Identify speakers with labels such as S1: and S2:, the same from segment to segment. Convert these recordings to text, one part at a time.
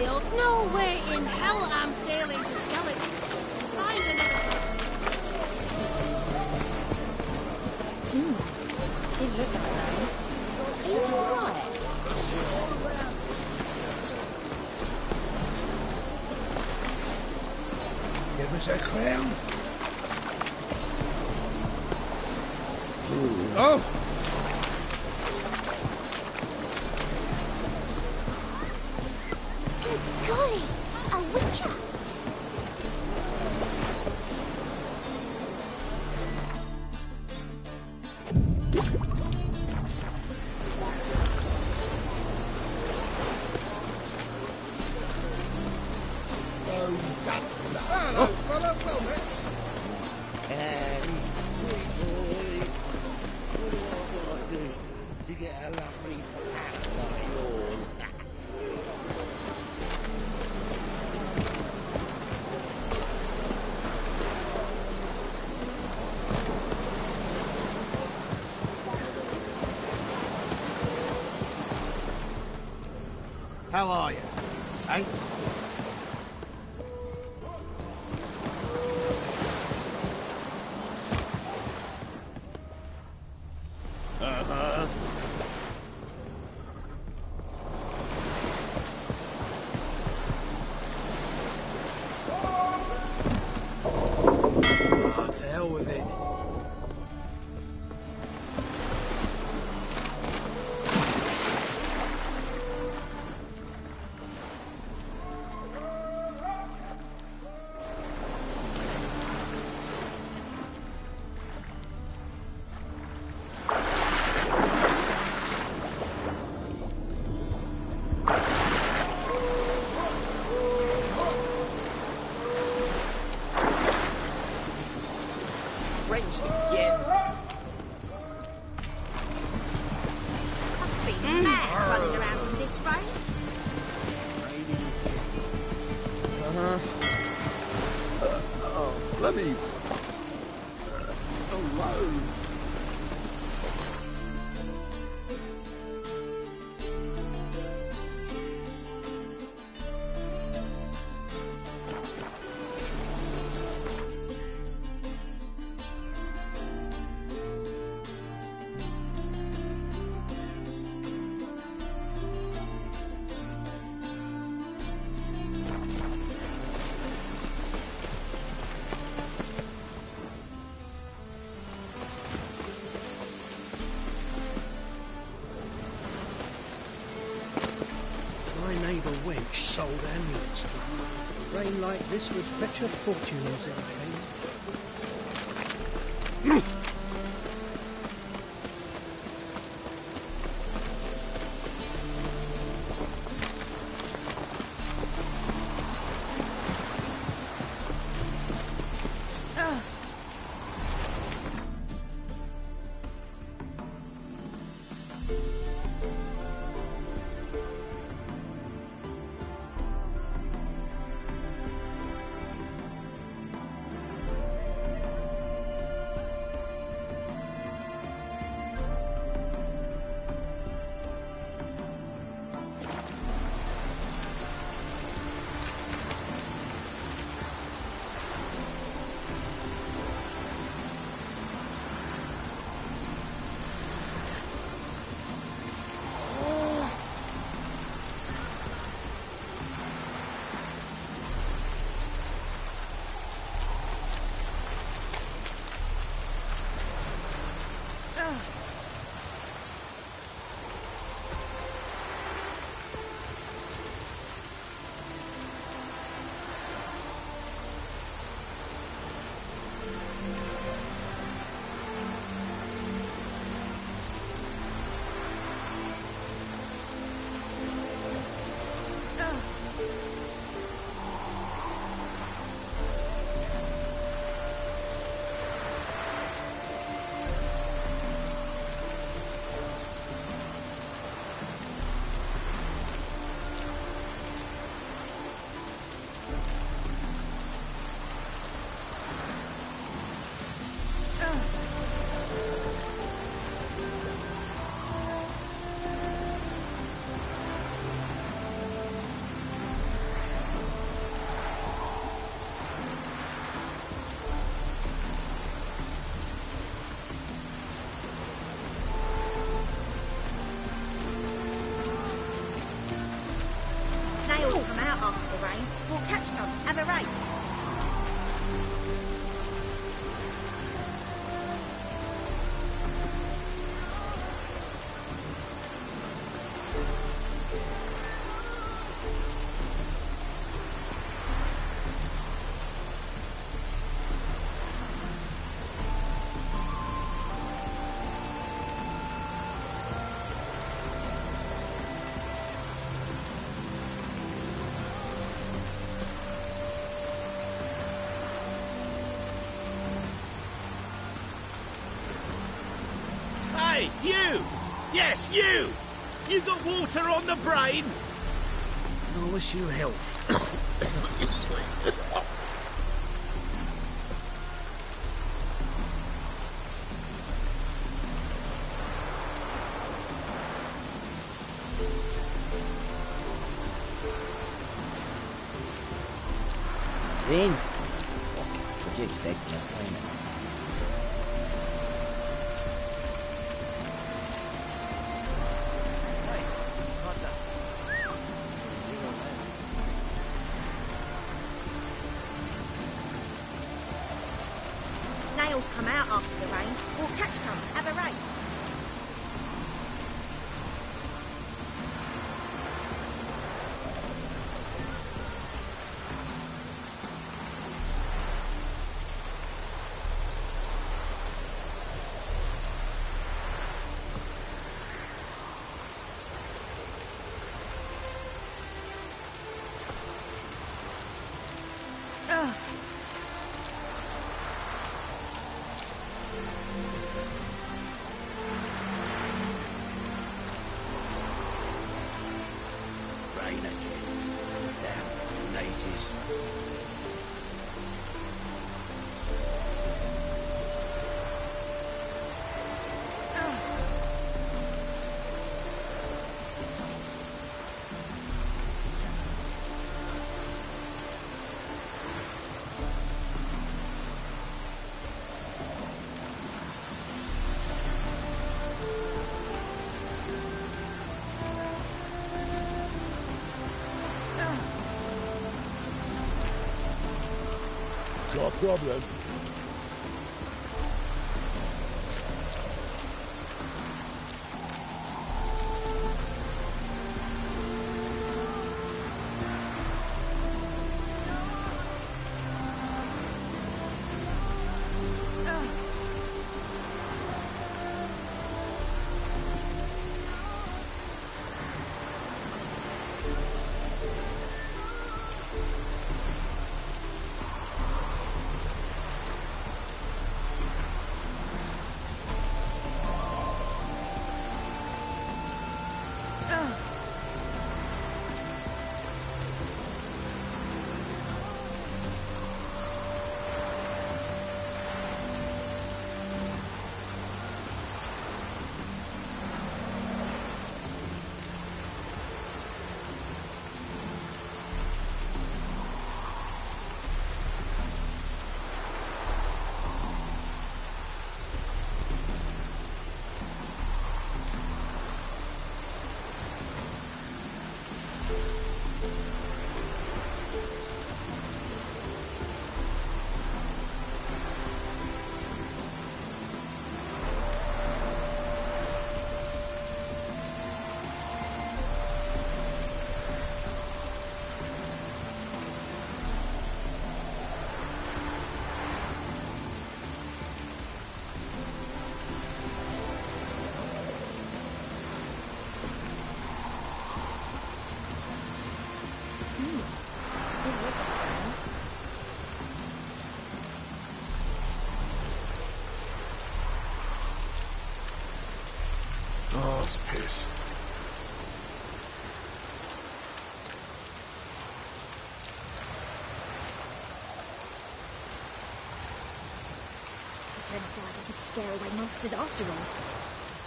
S1: field. No way in hell I'm sailing to Skeleton. Find another.
S2: Didn't look like that. Are you alright?
S3: Give us a crown. Oh!
S4: Good golly, a witcher!
S3: Hello, fella. Well met.
S5: To get a lovely pack like yours.
S3: How are you? Eh? To hell with it.
S2: Wrenched again.
S4: Must be mad running around in this rain.
S3: Bloody. Oh, low.
S6: My neighbour wench sold amulets to me. Rain like this would fetch her fortune as it came.
S5: Hey, you! Yes, you! You got water on the brain?
S3: I wish you health.
S2: Vin? What do you expect just playing it?
S4: Snails come out after the rain. We'll catch some, have a race.
S5: Rain again. Damn natives.
S3: Got a problem. Oh, it's piss.
S4: Eternal fire doesn't scare away monsters after all.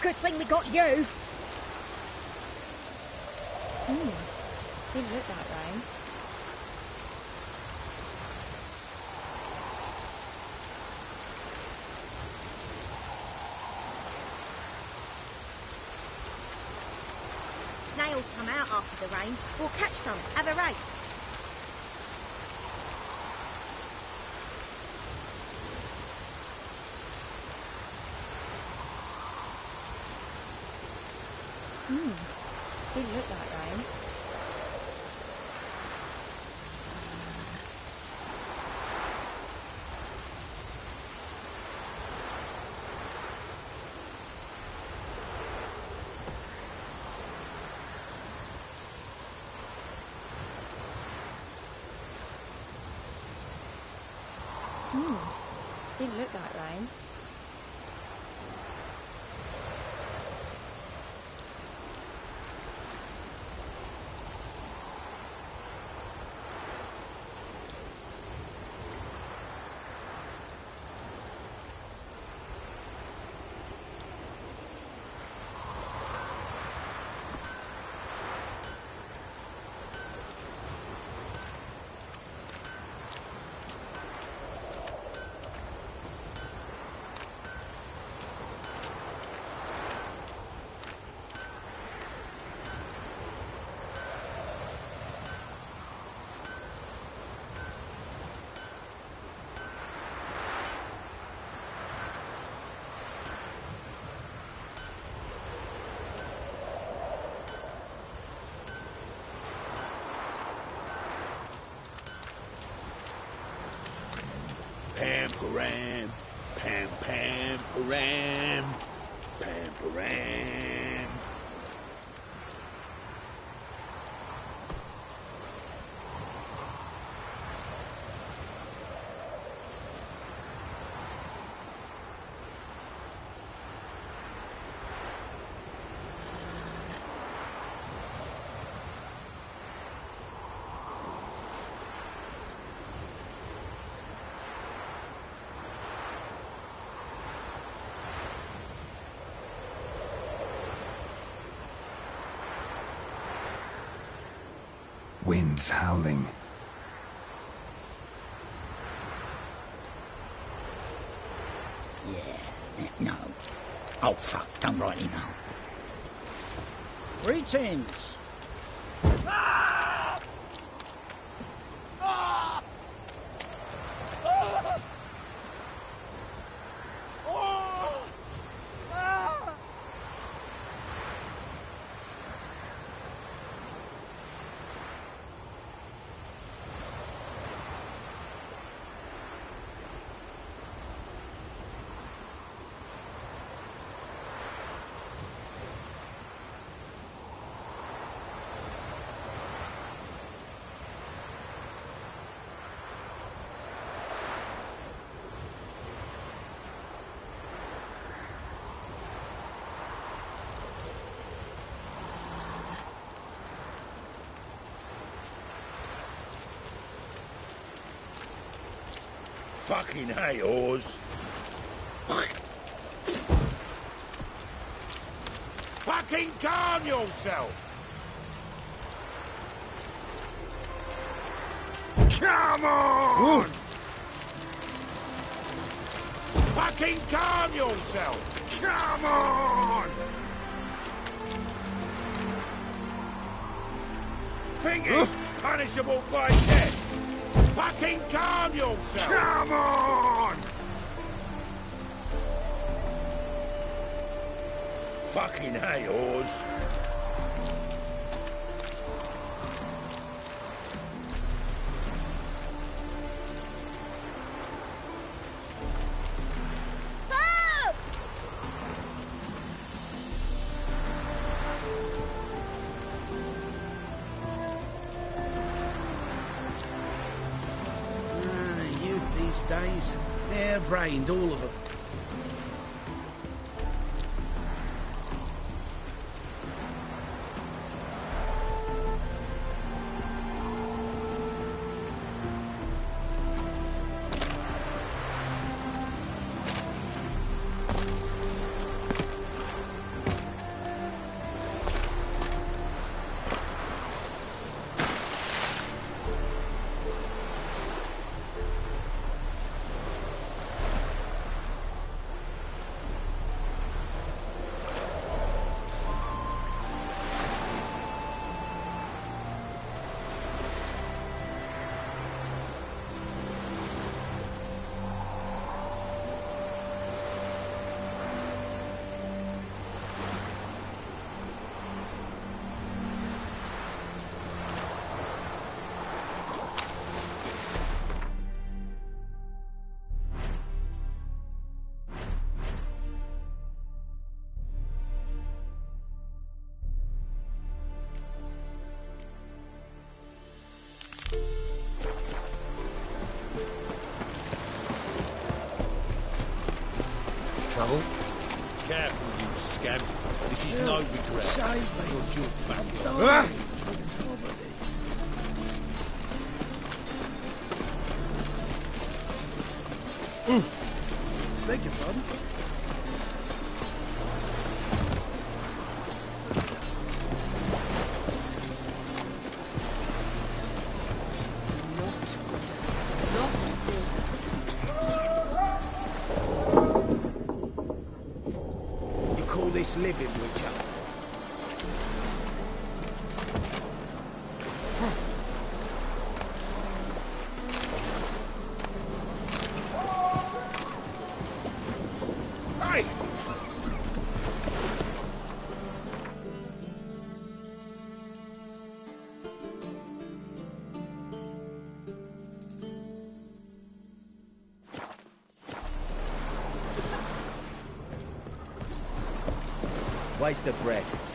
S4: Good thing we got you.
S2: Didn't look that way.
S4: Snails come out after the rain. We'll catch some, have a race.
S2: Didn't look that way. Didn't look that way.
S5: Pam-param. Pam-param.
S3: Winds howling.
S7: Yeah, no. Oh, fuck, don't rightly know.
S6: Greetings.
S5: Fucking hey, Oars. Fucking calm yourself! Come on! Fucking calm yourself! Come on! Thing is punishable by death! Fucking calm yourself! Come on! Fucking hey, Oars.
S6: Days. Hair-brained, all of them.
S2: Trouble?
S5: Careful, you scamp. This is no regret.
S6: Save me.
S5: You're your back.
S6: I'm dying from poverty. Beg your pardon?
S3: Living with each other.
S5: Hey!
S2: waste of breath.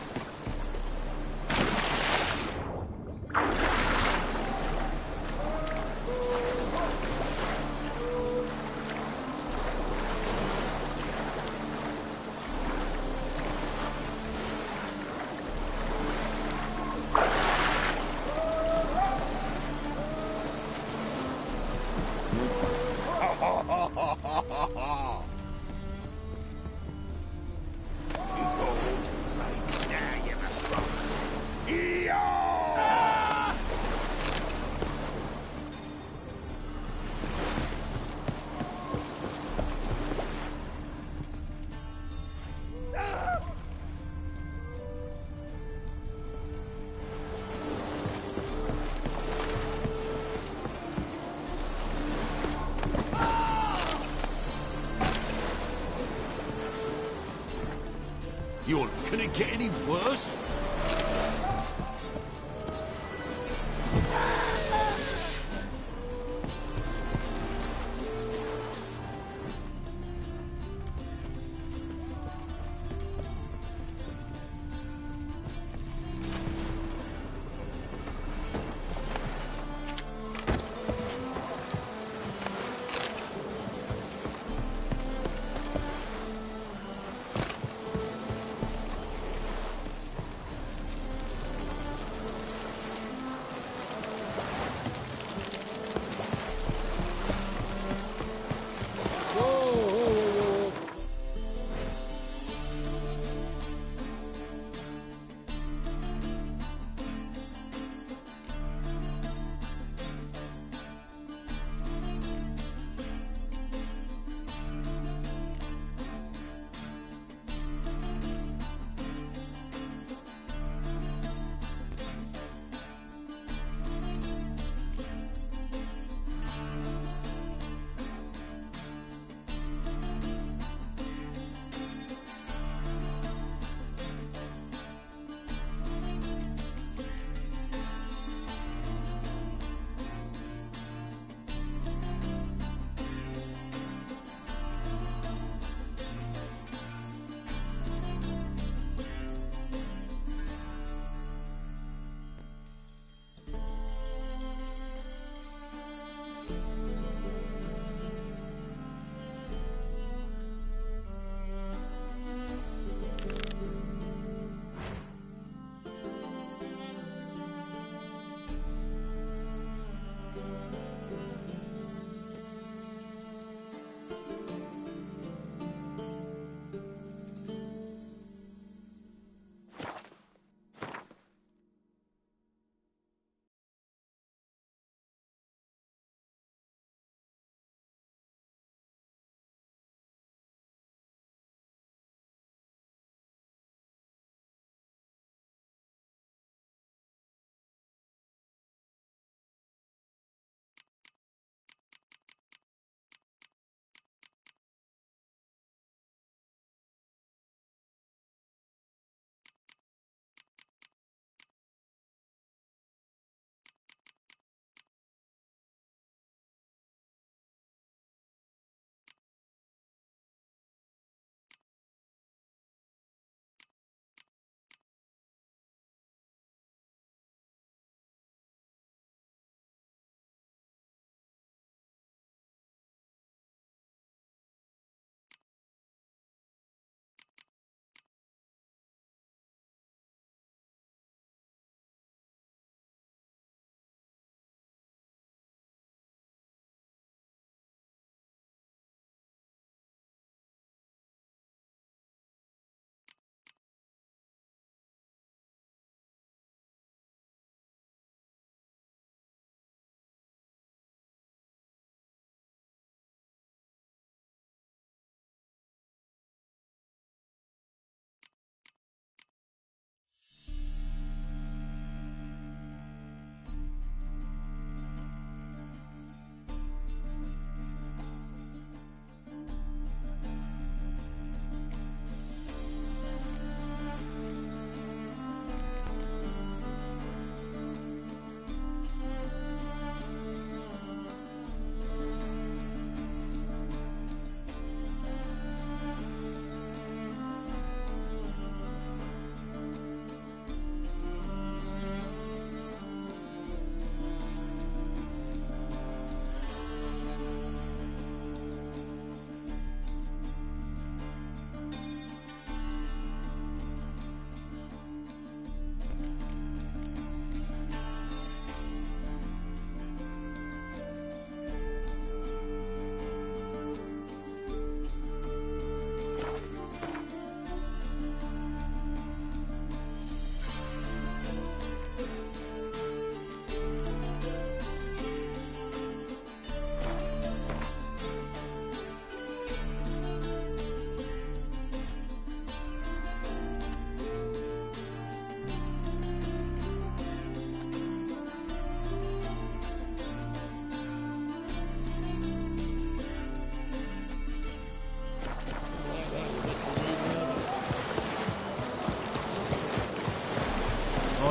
S5: Can it get any worse?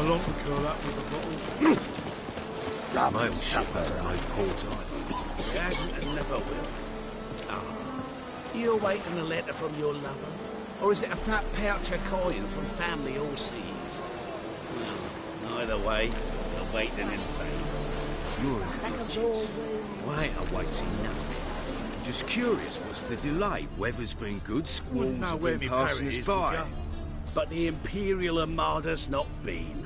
S3: I long to curl up with a bottle.
S5: Mail ship hasn't made port either. It hasn't and never will. Ah, you awaiting a letter from your lover? Or is it a fat pouch of coin from family overseas? Well, either way, you're waiting in vain.
S3: You're in good chicks. I ain't awaiting nothing. Just curious, what's the delay? Weather's been good, squalls
S5: Know
S3: have
S5: where
S3: been
S5: me
S3: passing
S5: parrot
S3: us
S5: is,
S3: by.
S5: would ya? But the Imperial Armada's not been.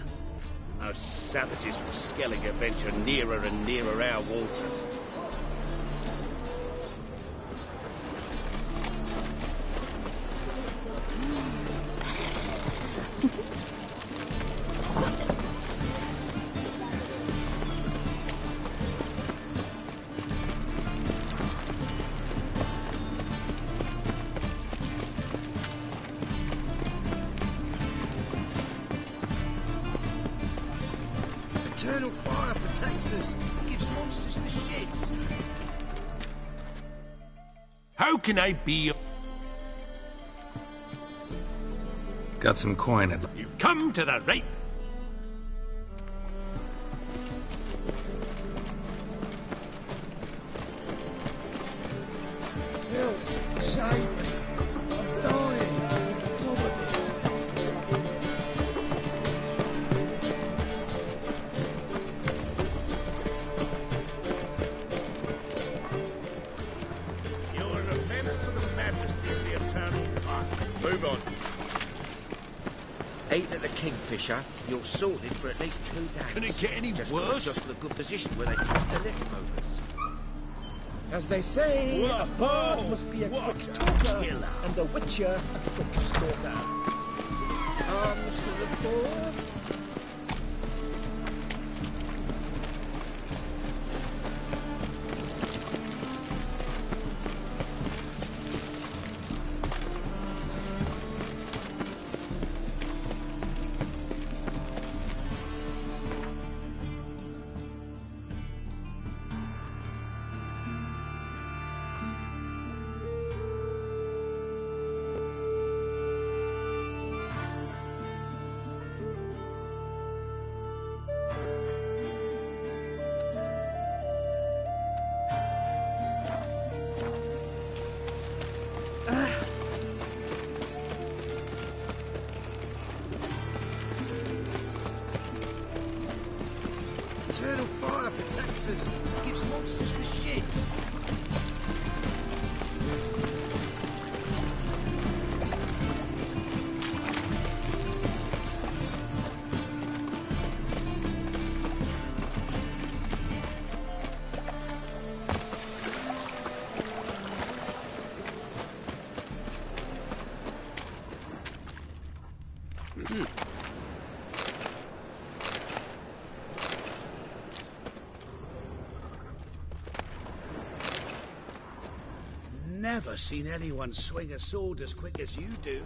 S5: Those savages from Skellige venture nearer and nearer our waters.
S6: Eternal fire protects us. Gives monsters the shits.
S5: How can I be?
S8: Got some coin at
S5: You've come to the right.
S6: Help! Save me! I'm dying! Poverty!
S5: You're an offence to the majesty of the eternal fire. Move on.
S2: Ain't at the Kingfisher, you're sorted for at least 2 days.
S5: Can it get any
S2: just
S5: worse?
S2: Just the good position where they cross the leftovers.
S9: As they say,
S5: What
S9: a bard must be a
S5: what
S9: quick
S5: a
S9: talker,
S5: killer.
S9: and a witcher a quick stalker.
S2: Arms for the poor.
S6: Eternal fire protects us. Gives monsters the shits.
S5: Never seen anyone swing a sword as quick as you do.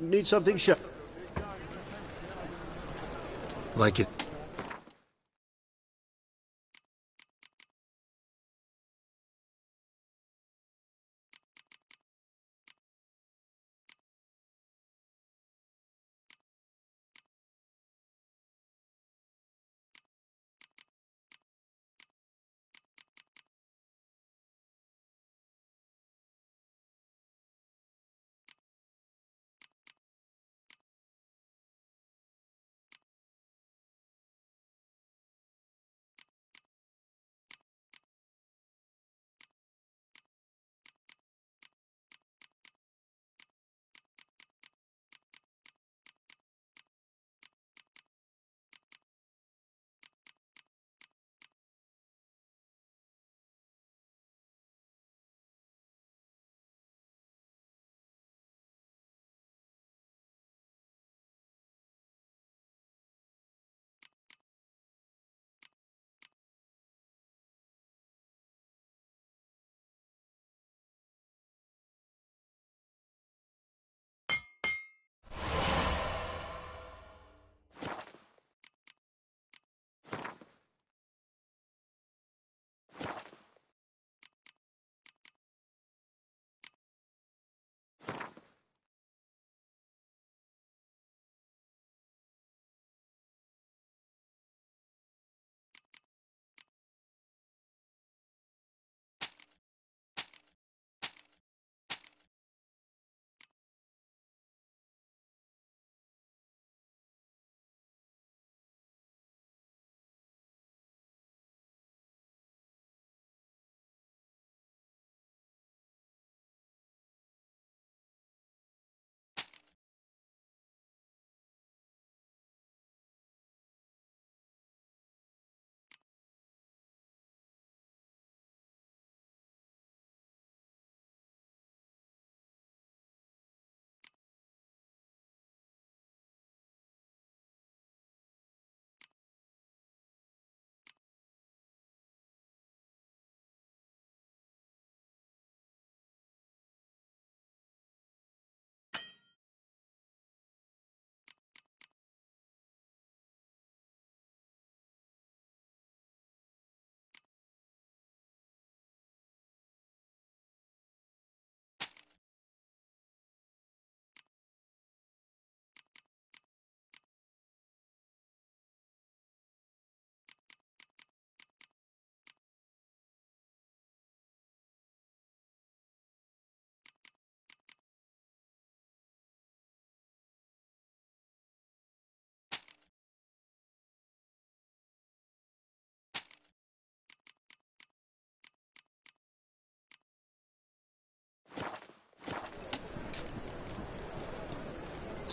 S6: Need something shut.
S8: like it.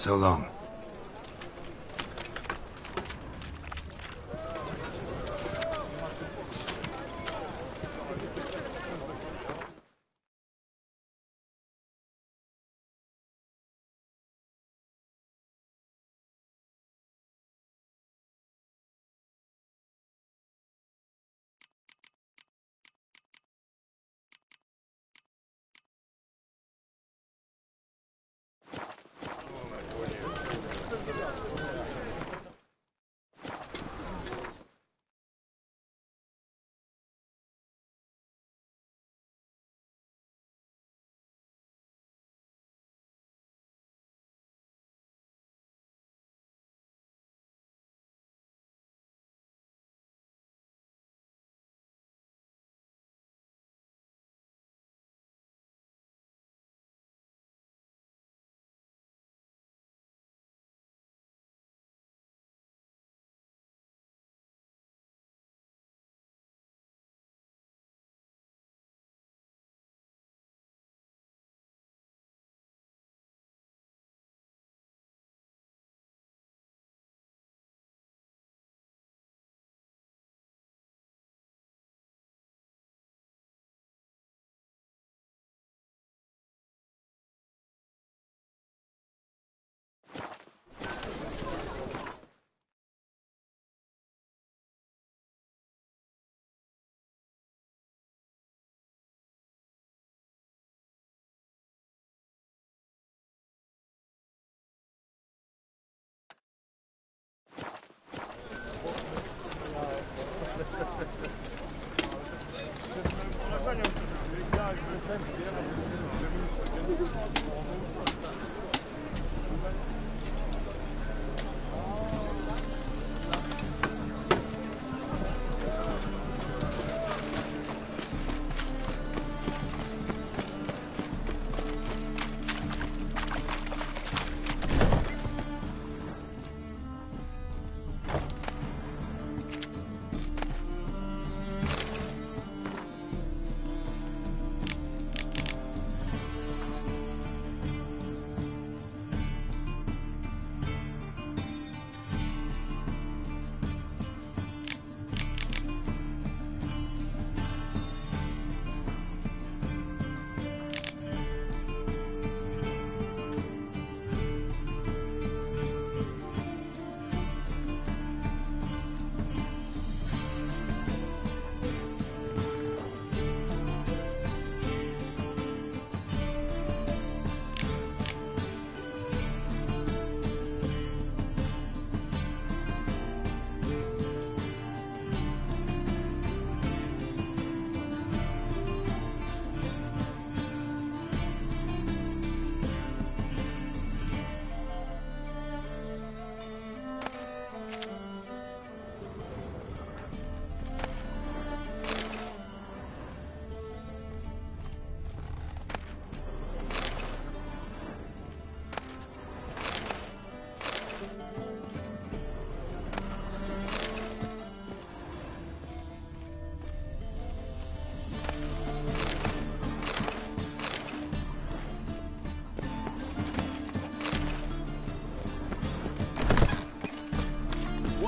S8: So long.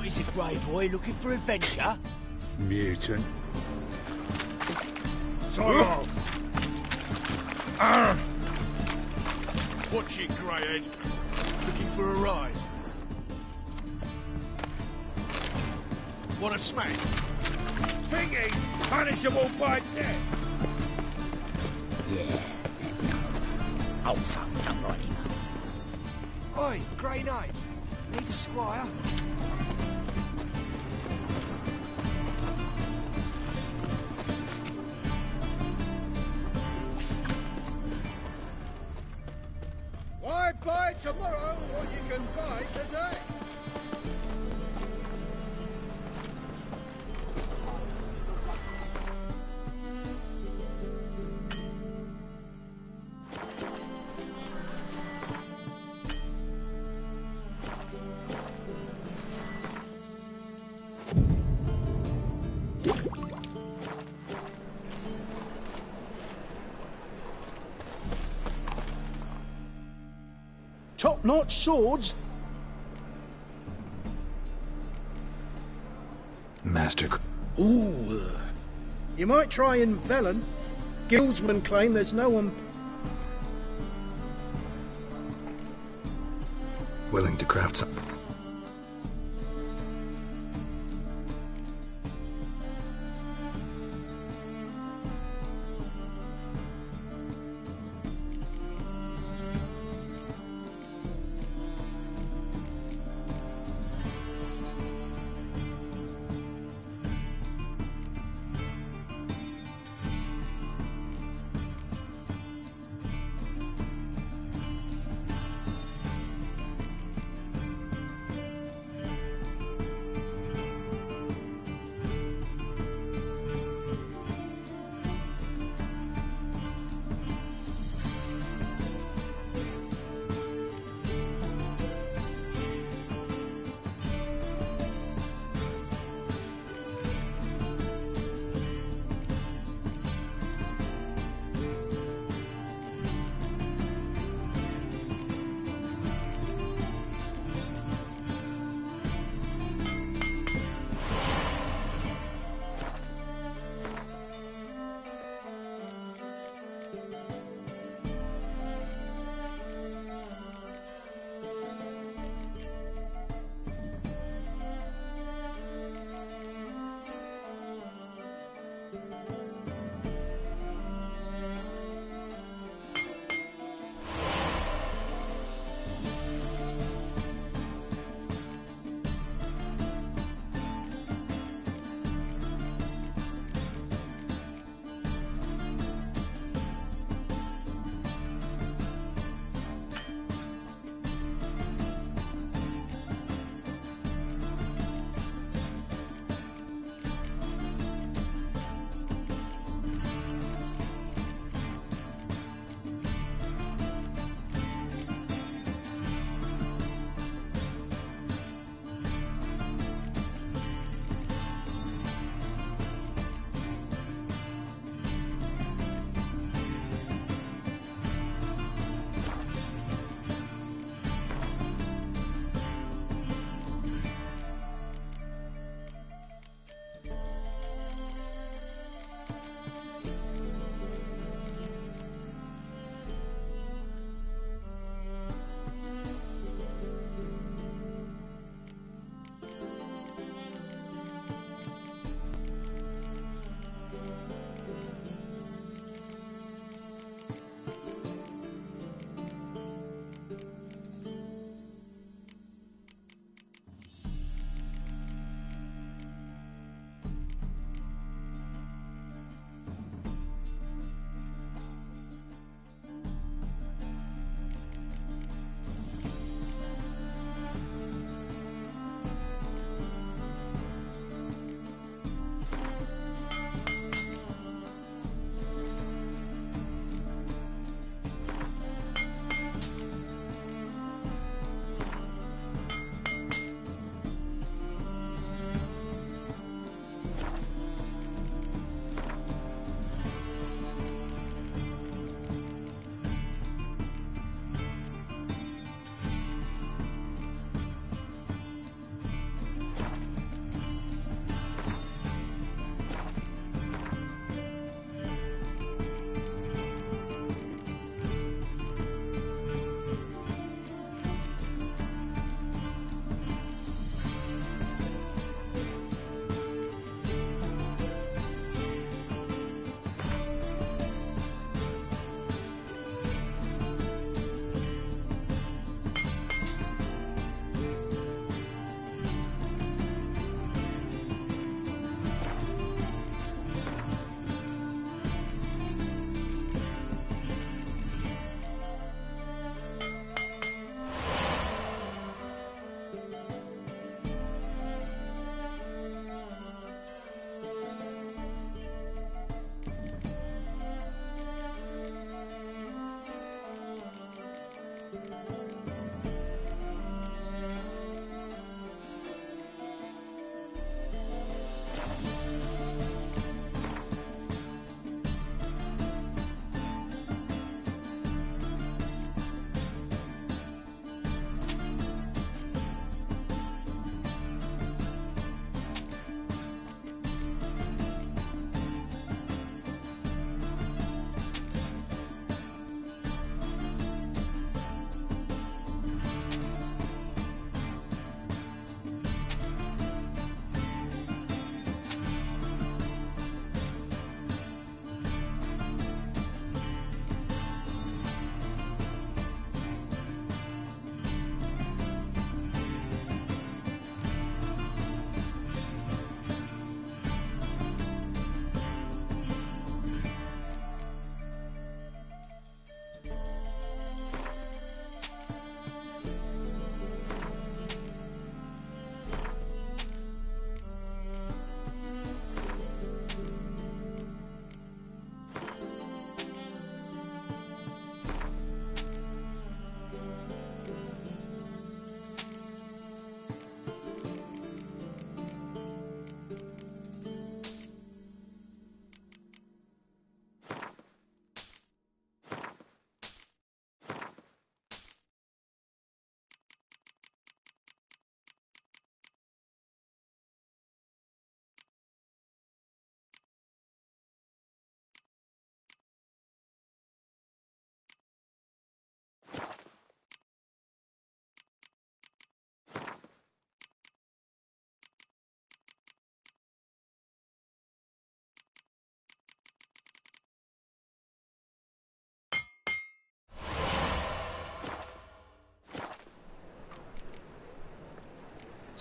S5: Is it Grey Boy looking for adventure?
S6: Mutant.
S5: Solo!
S3: Watch it, Greyhead. Looking for a rise. Want a smack?
S5: Thingy! Punishable by death!
S7: Yeah, that no. Oh, fuck, done right enough.
S5: Oi, Grey Knight. Need a squire?
S6: Why buy tomorrow what you can buy today? top-notch swords.
S8: Master.
S6: Ooh. You might try in Velen. Guildsmen claim there's no one
S8: Willing to craft some.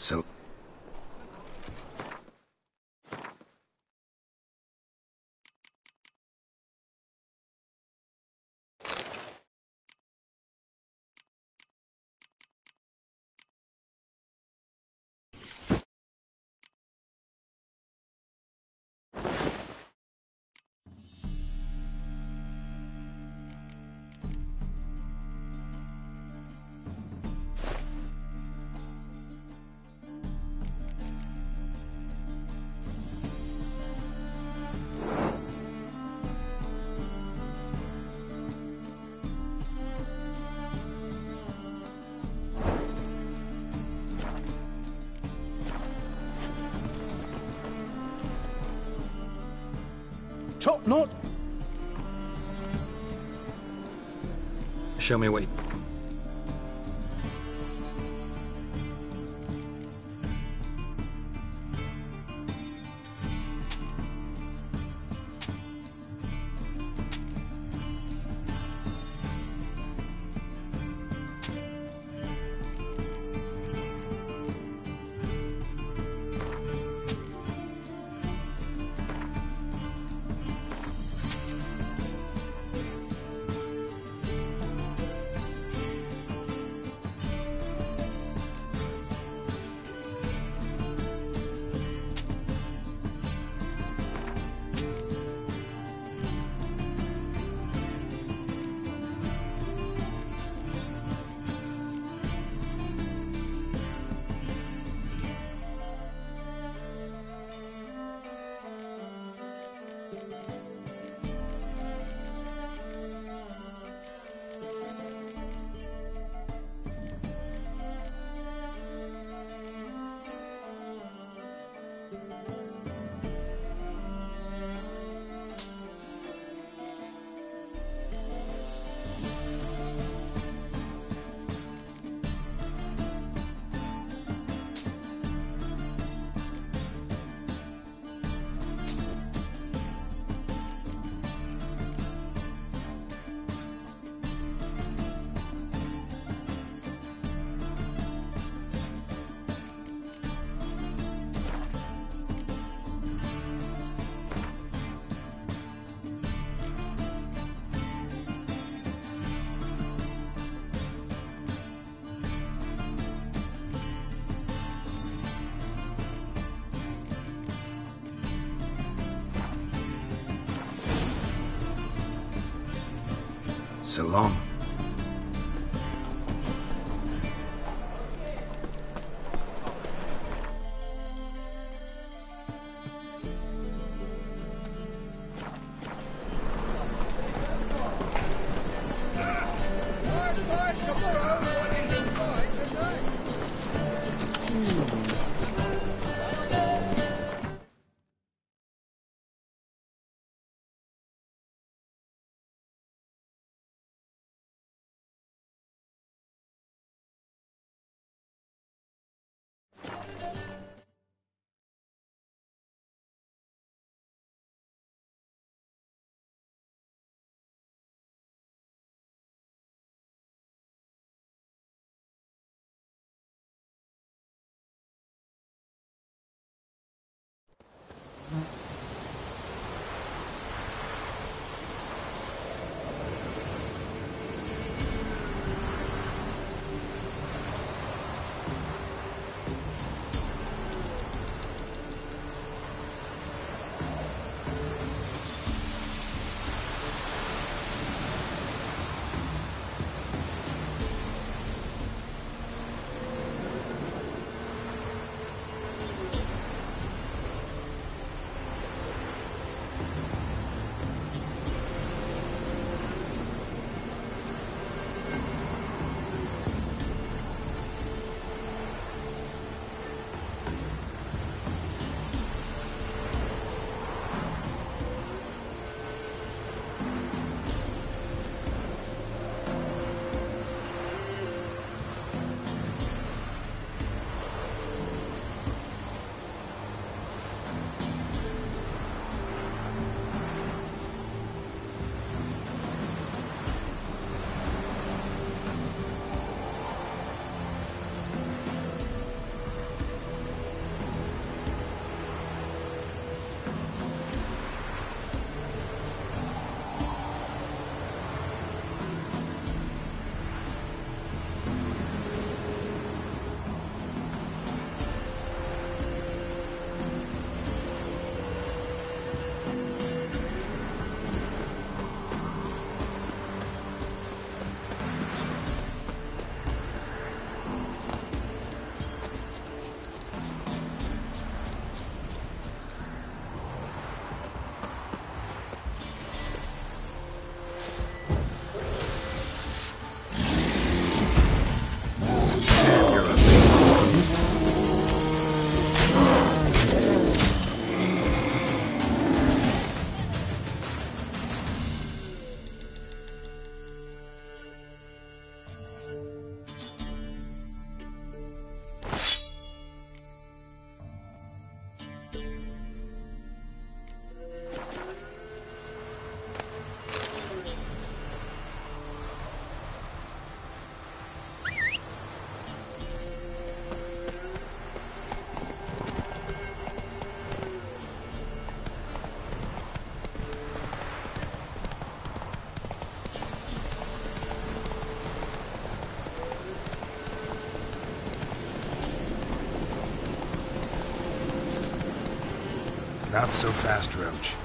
S8: So,
S6: Top knot.
S8: show me what. So long. Not so fast, Roach.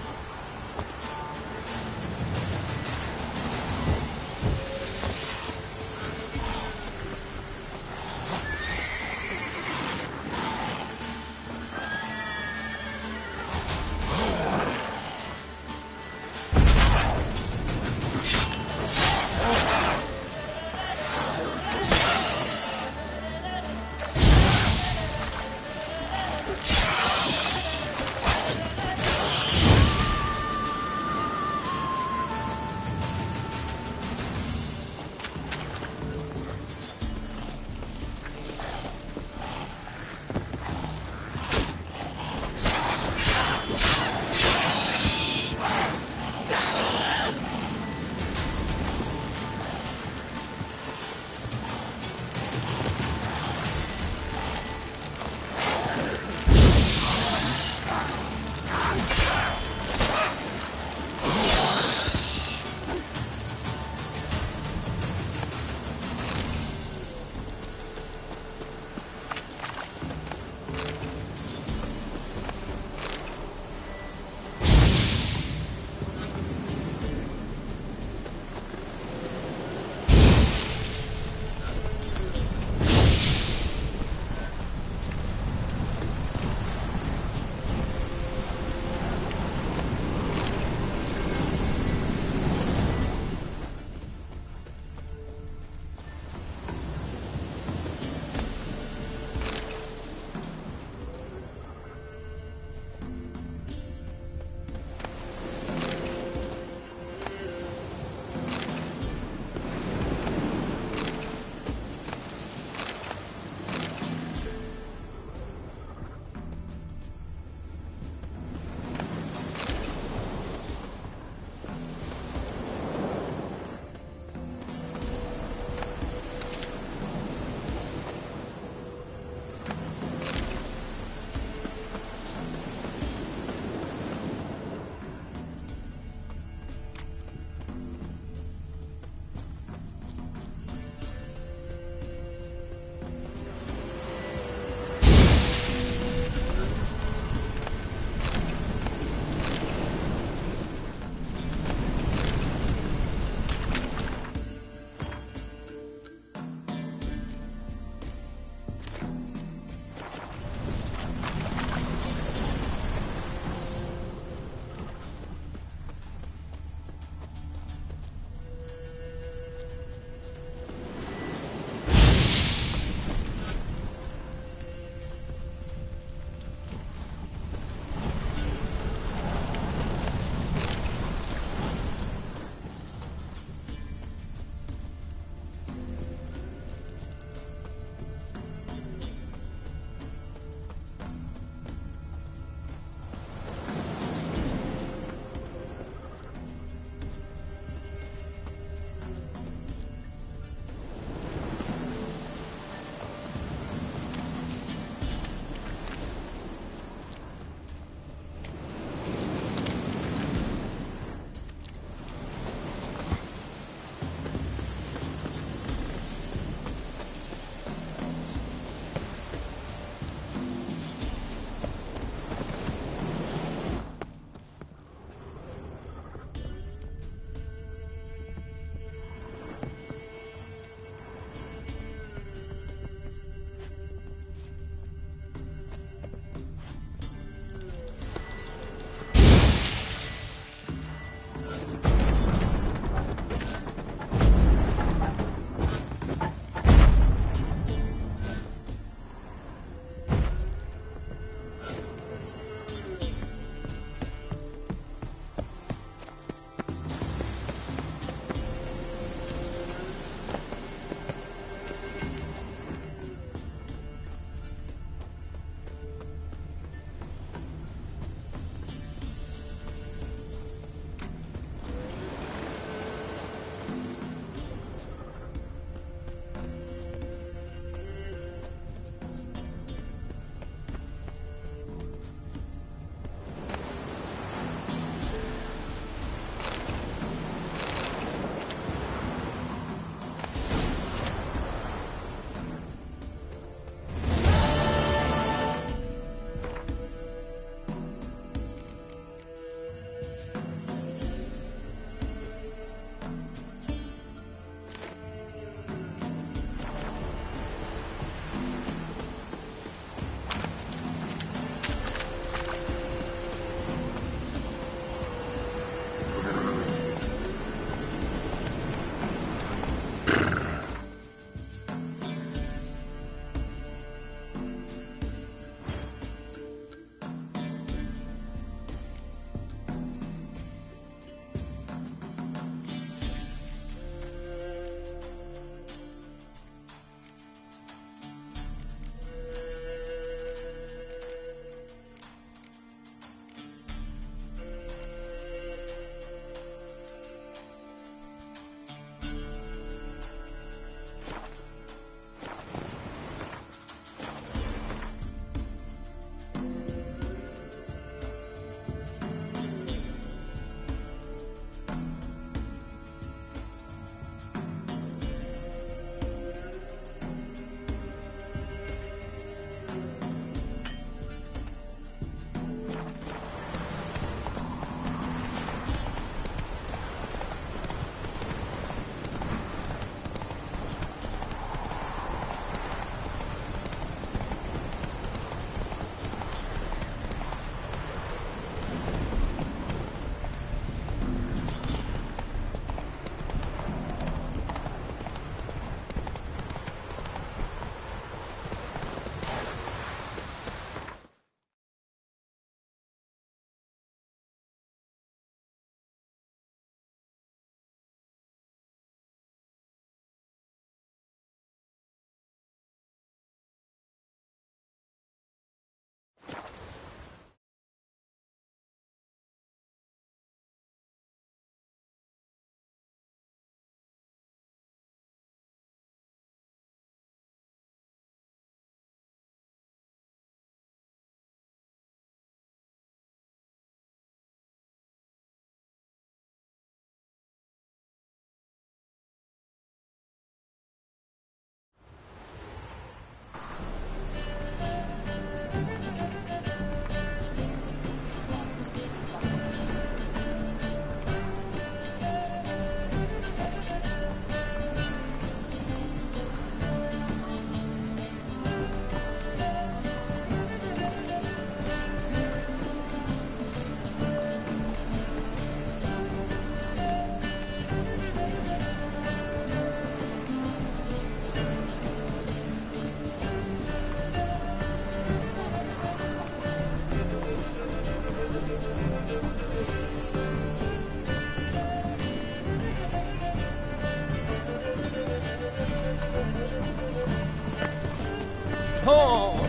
S9: Oh!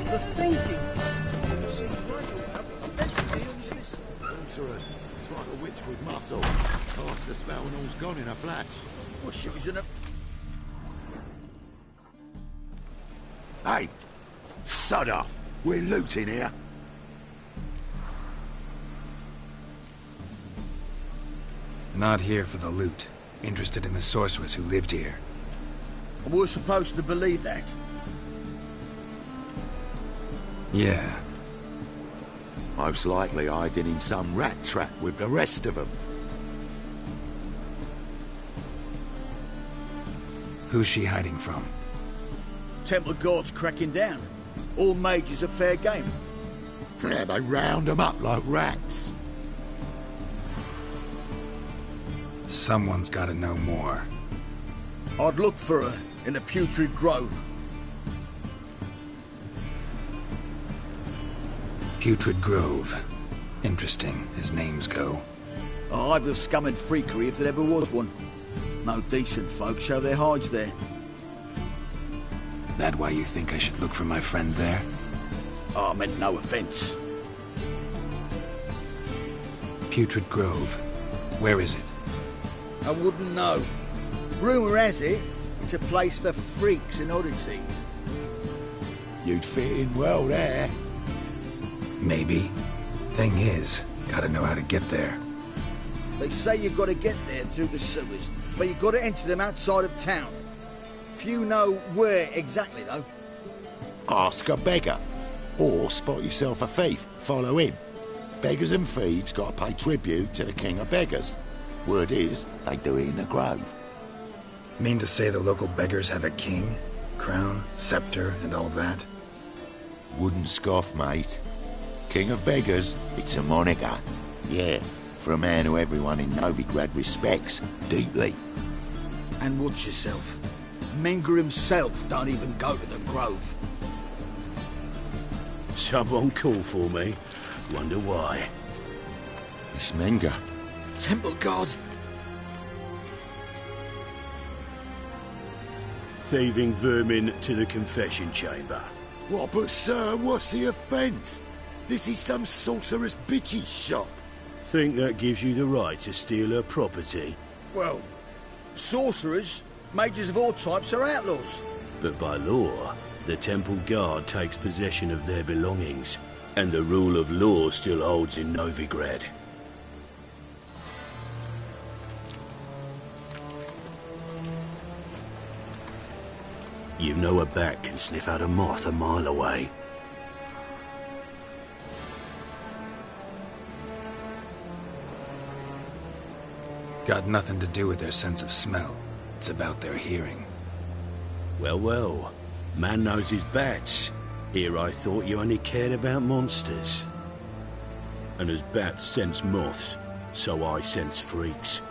S6: The thinking puzzle. You see, right will have the best deals this...
S5: Dangerous. It's like a witch with muscle. Cast the spell and all's gone in a flash.
S6: Well, she was in a...
S5: Hey! Sod off! We're looting here.
S8: Not here for the loot. Interested in the sorceress who lived here.
S6: We're supposed to believe that.
S8: Yeah.
S5: Most likely hiding in some rat trap with the rest of them.
S8: Who's she hiding from?
S6: Temple Guard's cracking down. All mages are fair game.
S5: Yeah, they round them up like rats.
S8: Someone's gotta know more.
S6: I'd look for her in the Putrid Grove.
S8: Putrid Grove. Interesting, as names go.
S6: A hive of scum and freakery if there ever was one. No decent folk show their hides there.
S8: That why you think I should look for my friend there?
S6: I meant no offence.
S8: Putrid Grove. Where is it?
S6: I wouldn't know. Rumour has it, it's a place for freaks and oddities.
S5: You'd fit in well there.
S8: Maybe. Thing is, gotta know how to get there.
S6: They say you've got to get there through the sewers, but you've got to enter them outside of town. Few know where exactly, though.
S5: Ask a beggar. Or spot yourself a thief. Follow him. Beggars and thieves got to pay tribute to the king of beggars. Word is, they do it in the grove.
S8: Mean to say the local beggars have a king? Crown, scepter, and all that?
S5: Wouldn't scoff, mate. King of beggars, it's a moniker. Yeah, for a man who everyone in Novigrad respects deeply.
S6: And watch yourself. Menger himself don't even go to the grove.
S3: Someone called for me. Wonder why.
S5: It's Menger.
S6: Temple Guard!
S3: Thieving vermin to the confession chamber.
S5: What, but sir, what's the offence? This is some sorcerer's bitch's shop.
S3: Think that gives you the right to steal her property?
S6: Well, sorcerers, mages of all types are outlaws.
S3: But by law, the Temple Guard takes possession of their belongings, and the rule of law still holds in Novigrad. You know a bat can sniff out a moth a mile away.
S8: Got nothing to do with their sense of smell. It's about their hearing.
S3: Well, well. Man knows his bats. Here I thought you only cared about monsters. And as bats sense moths, so I sense freaks.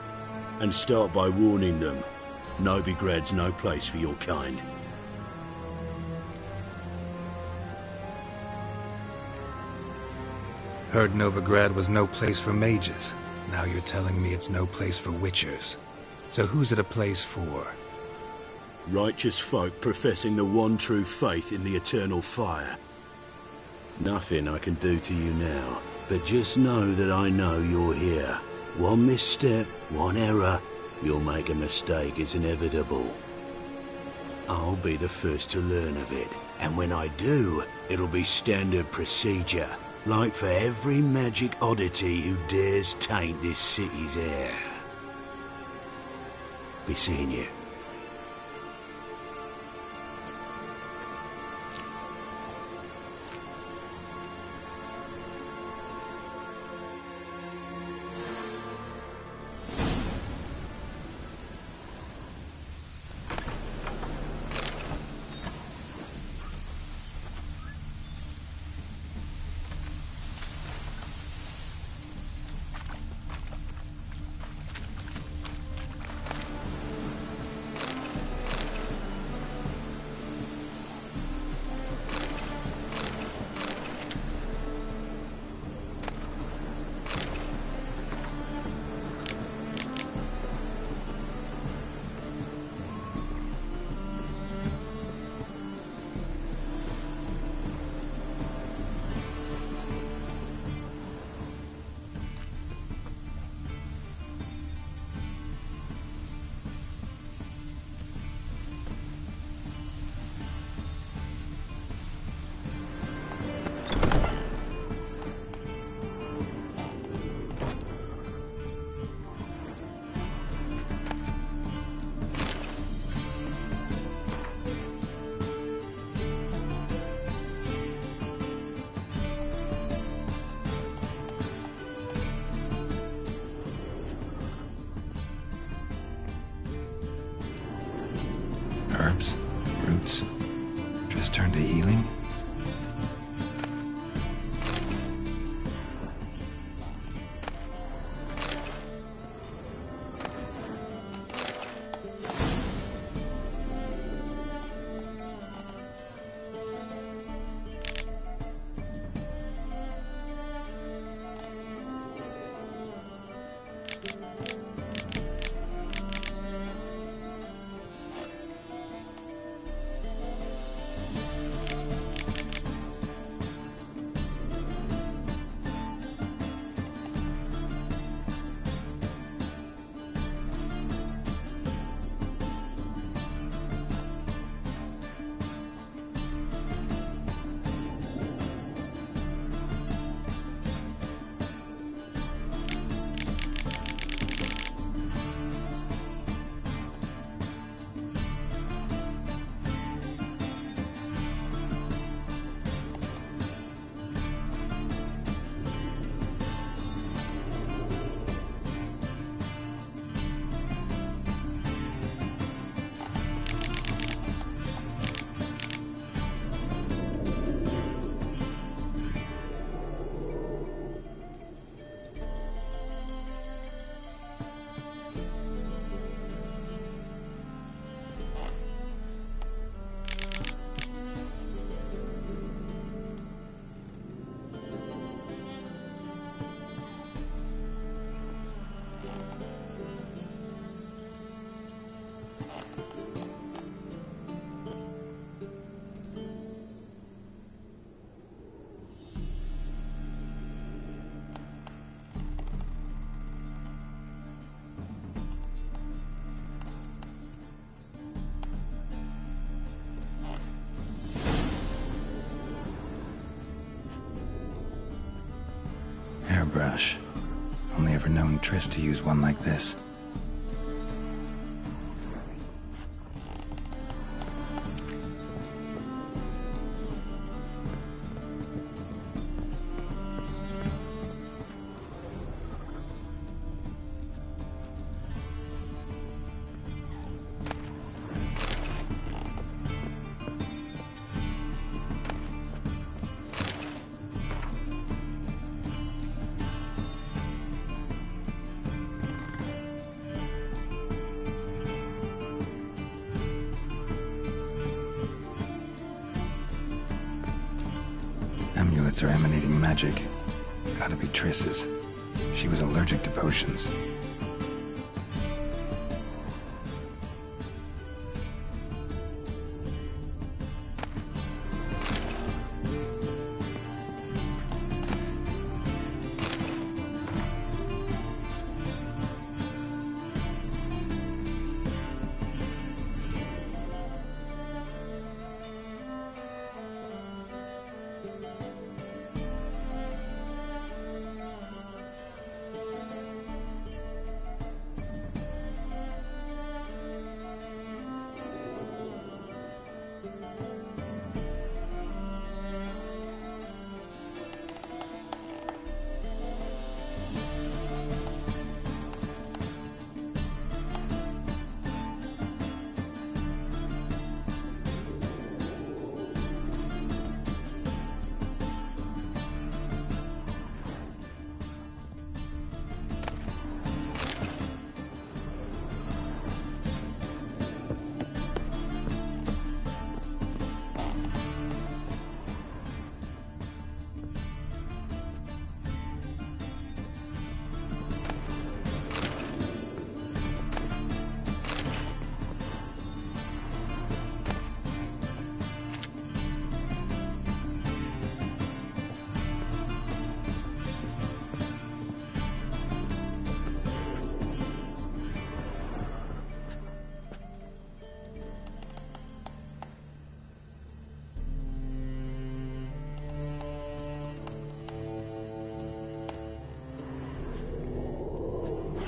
S3: And start by warning them. Novigrad's no place for your kind.
S8: Heard Novigrad was no place for mages. Now you're telling me it's no place for witchers. So who's it a place for?
S3: Righteous folk professing the one true faith in the eternal fire. Nothing I can do to you now, but just know that I know you're here. One misstep, one error, you'll make a mistake, it's inevitable. I'll be the first to learn of it, and when I do, it'll be standard procedure. Like for every magic oddity who dares taint this city's air. Be seeing you.
S8: Herbs? Roots? Just turned to healing? Hairbrush. Only ever known Triss to use one like this. Amulets are emanating magic. Gotta be Triss's. She was allergic to potions.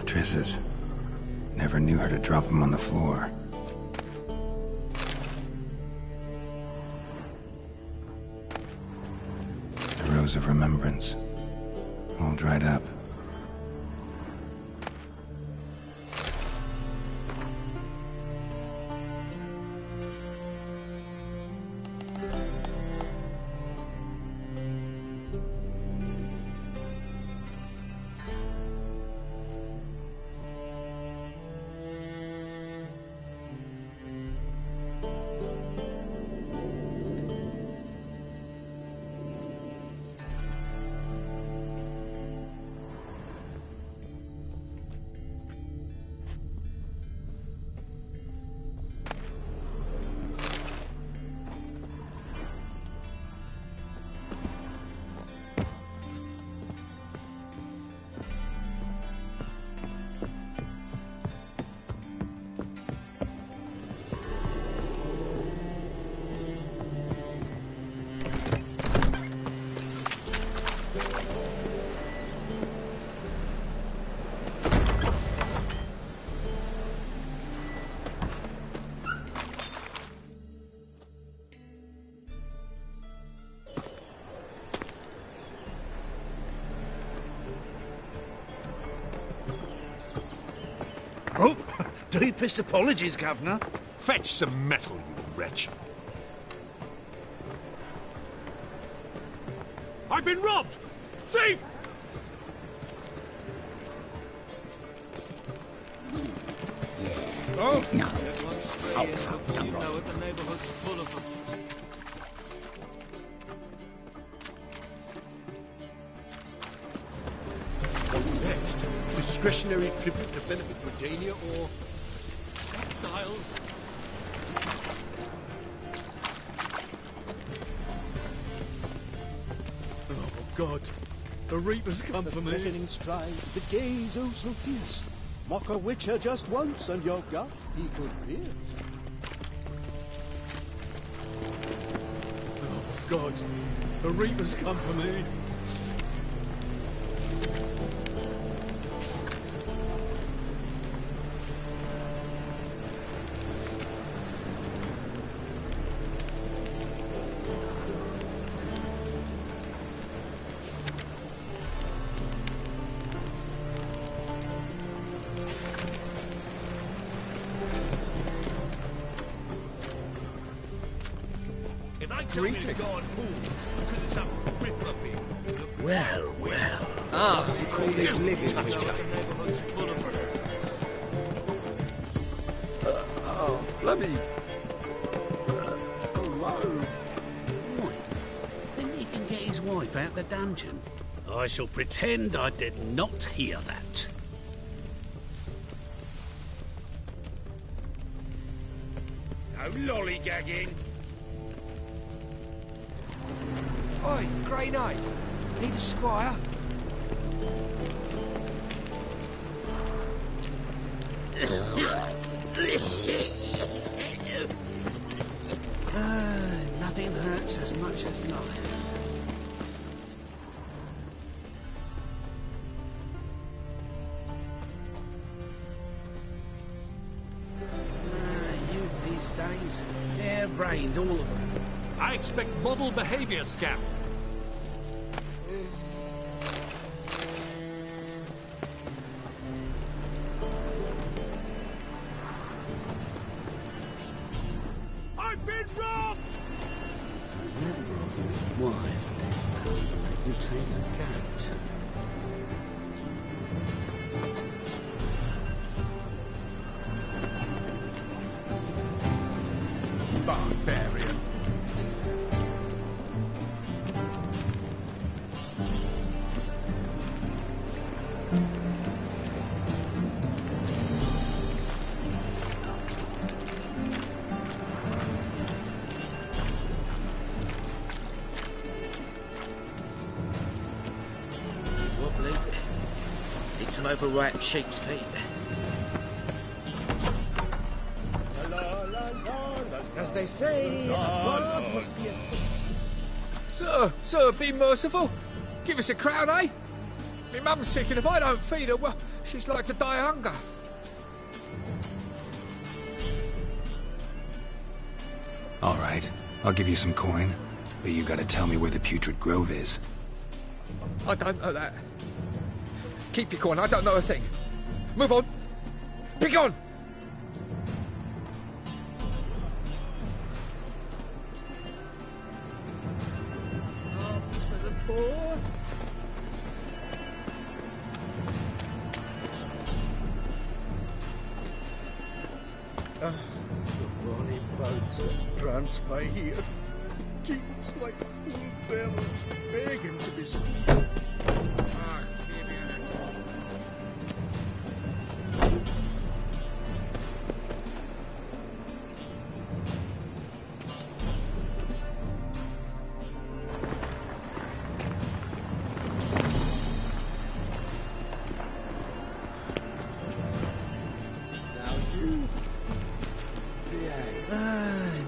S8: Triss's. Never knew her to drop them on the floor. The Rose of Remembrance. All dried up.
S5: Deepest apologies, Governor.
S10: Fetch some metal, you wretch. I've been robbed! Thief!
S7: Oh, no. Oh, fuck, don't worry.
S10: The neighborhood's full of them.
S9: Next, discretionary tribute to benefit Britannia or exiles?
S5: Oh, God. The Reapers come for me.
S11: Threatening stride, the gaze oh so fierce. Mock a witcher just once, and your gut he could pierce.
S5: Oh, God. The Reapers come for me.
S10: Greetings.
S5: Well, well.
S9: Ah,
S5: You call this living, Witcher?
S10: Oh, bloody... hello.
S5: Right. Think he can get his wife out the dungeon? I shall pretend I did not hear that. No lollygagging.
S12: Oi, Grey Knight. Need a squire?
S5: Nothing hurts as much as life. Youth these days, hair-brained, all of them.
S10: I expect model behavior, scamp. I've been robbed!
S5: Why? Don't even make you take the gate.
S10: Barbarian.
S5: Wobbly. Need some overripe sheep's feet.
S9: As they say, a bard must be a...
S12: Sir, be merciful. Give us a crown, eh? My mum's sick, and if I don't feed her, well, she's like to die of hunger.
S8: All right, I'll give you some coin, but you gotta tell me where the Putrid Grove is.
S12: I don't know that. Keep your coin, I don't know a thing. Move on. Be gone!
S9: Arms for the poor.
S11: The bonny boats that prance by here. Teams like full bellows begging to be scooped.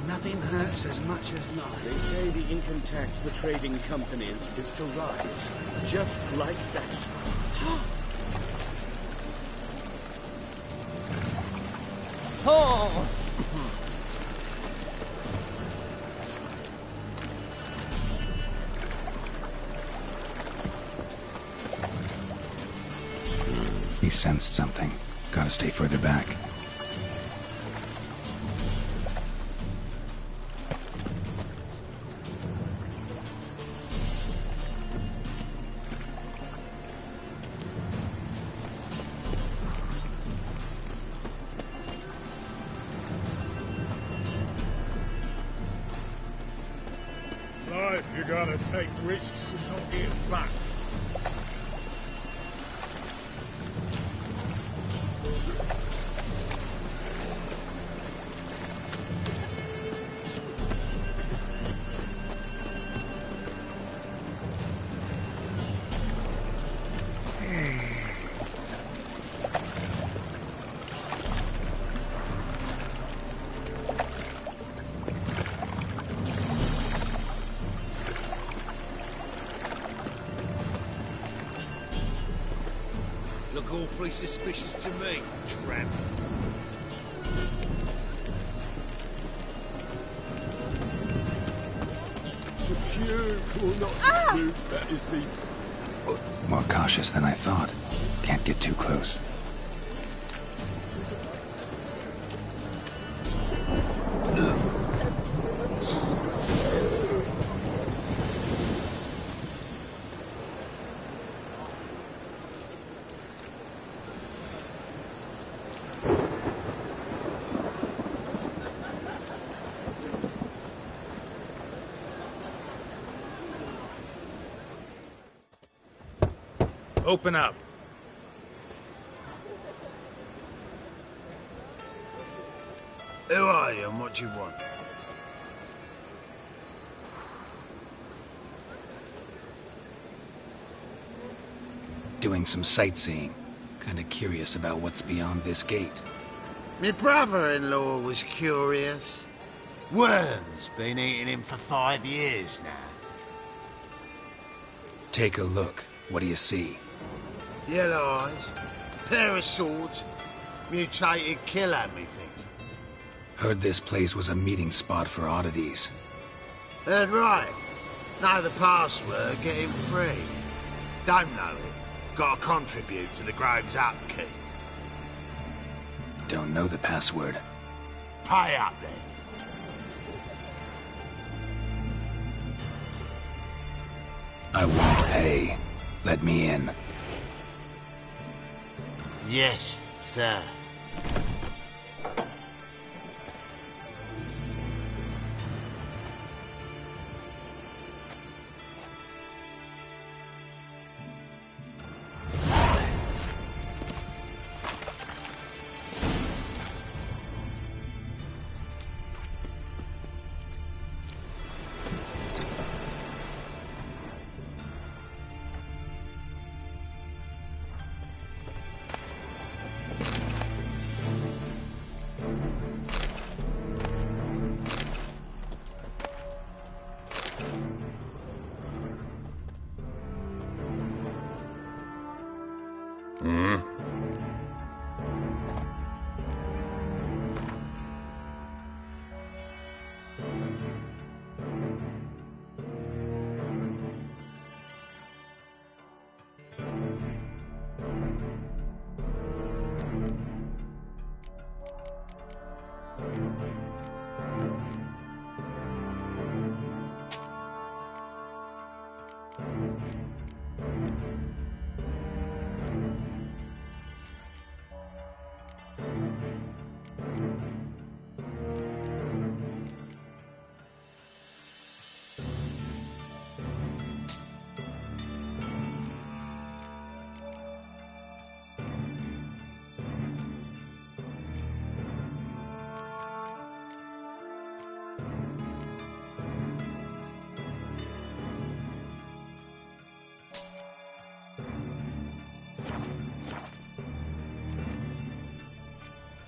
S5: Nothing hurts as much as life.
S6: They say the income tax for trading companies is to rise, just like that.
S12: Oh!
S8: He sensed something. Gotta stay further back.
S10: You gotta take risks and not get fucked.
S5: Look awfully suspicious to me, tramp.
S10: Secure or not secure, that is the...
S8: More cautious than I thought. Can't get too close.
S10: Open up.
S5: Who are you and what do you want?
S8: Doing some sightseeing. Kinda curious about what's beyond this gate.
S5: My brother-in-law was curious. Worms been eating him for 5 years now.
S8: Take a look. What do you see?
S5: Yellow eyes, pair of swords, mutated killer, methinks.
S8: Heard this place was a meeting spot for oddities.
S5: Heard right. Know the password, get him free. Don't know it. Gotta contribute to the Grove's upkeep.
S8: Don't know the password.
S5: Pay up then.
S8: I won't pay. Let me in.
S5: Yes, sir.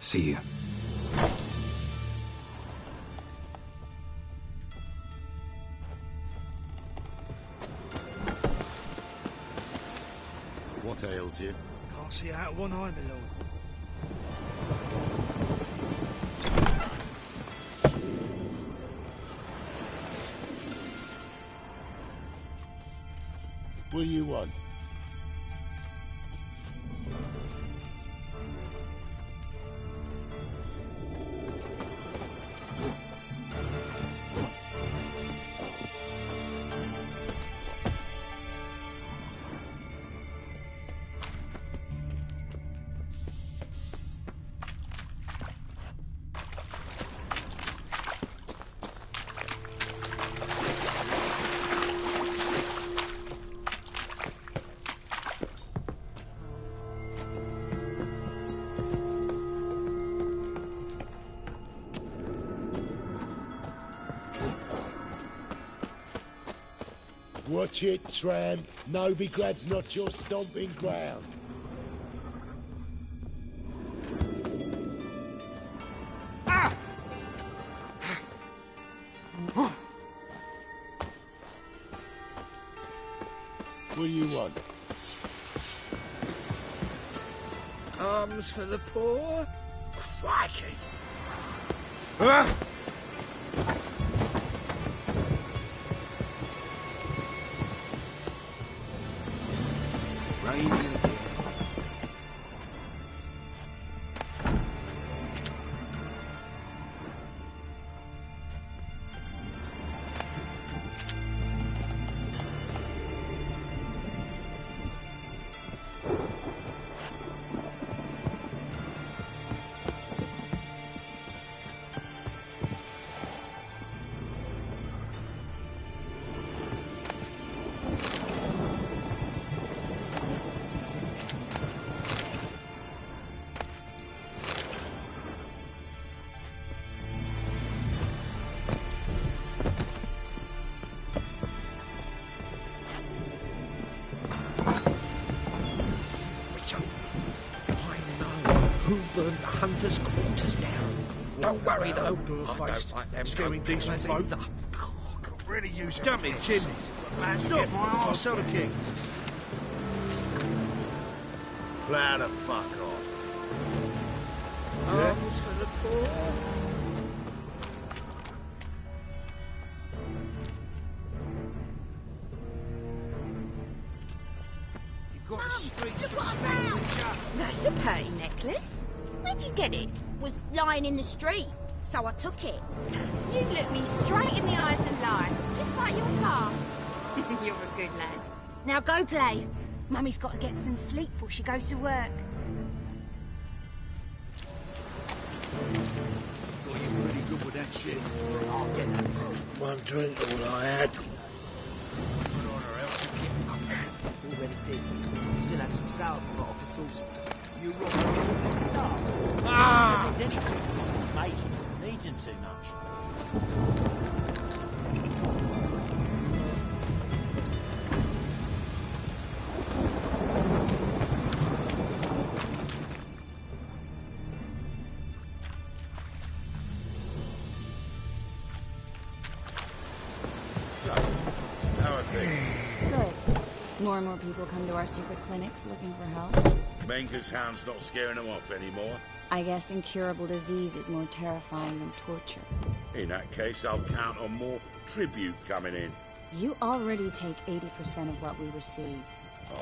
S8: See you.
S11: What ails you?
S10: Can't see out of one eye, my lord.
S11: What do you want?
S10: Watch it, tramp. Novigrad's not your stomping ground. What do you want?
S5: Arms for the poor? Crikey! Rain again. Who burned the hunters' quarters down? Don't worry though. I don't like them
S11: Scaring decent folk.
S5: either.
S11: Could really use it.
S6: Jump in chimneys. Stop my arse, sell the king.
S5: Plow the fuck off. Arms for the poor?
S6: You've got the streets to spare.
S4: That's a pretty necklace. Where'd you get it?
S13: Was lying in the street, so I took it.
S4: You look me straight in the eyes and lie, just like your pa. You're a good lad.
S13: Now go play. Mummy's got to get some sleep before she goes to work.
S6: Got you really good with that shit.
S5: I'll get that.
S10: One drink, all I had.
S5: Put on or else you get up there.
S2: Already did. Still had some salve I got off the saucers.
S6: You rock.
S2: Ah! It's any trick towards mages. Needs them too much.
S5: So, how are things?
S14: Good. More and more people come to our secret clinics looking for help.
S5: Menger's hound's not scaring them off anymore.
S14: I guess incurable disease is more terrifying than torture.
S5: In that case, I'll count on more tribute coming in.
S14: You already take 80% of what we receive.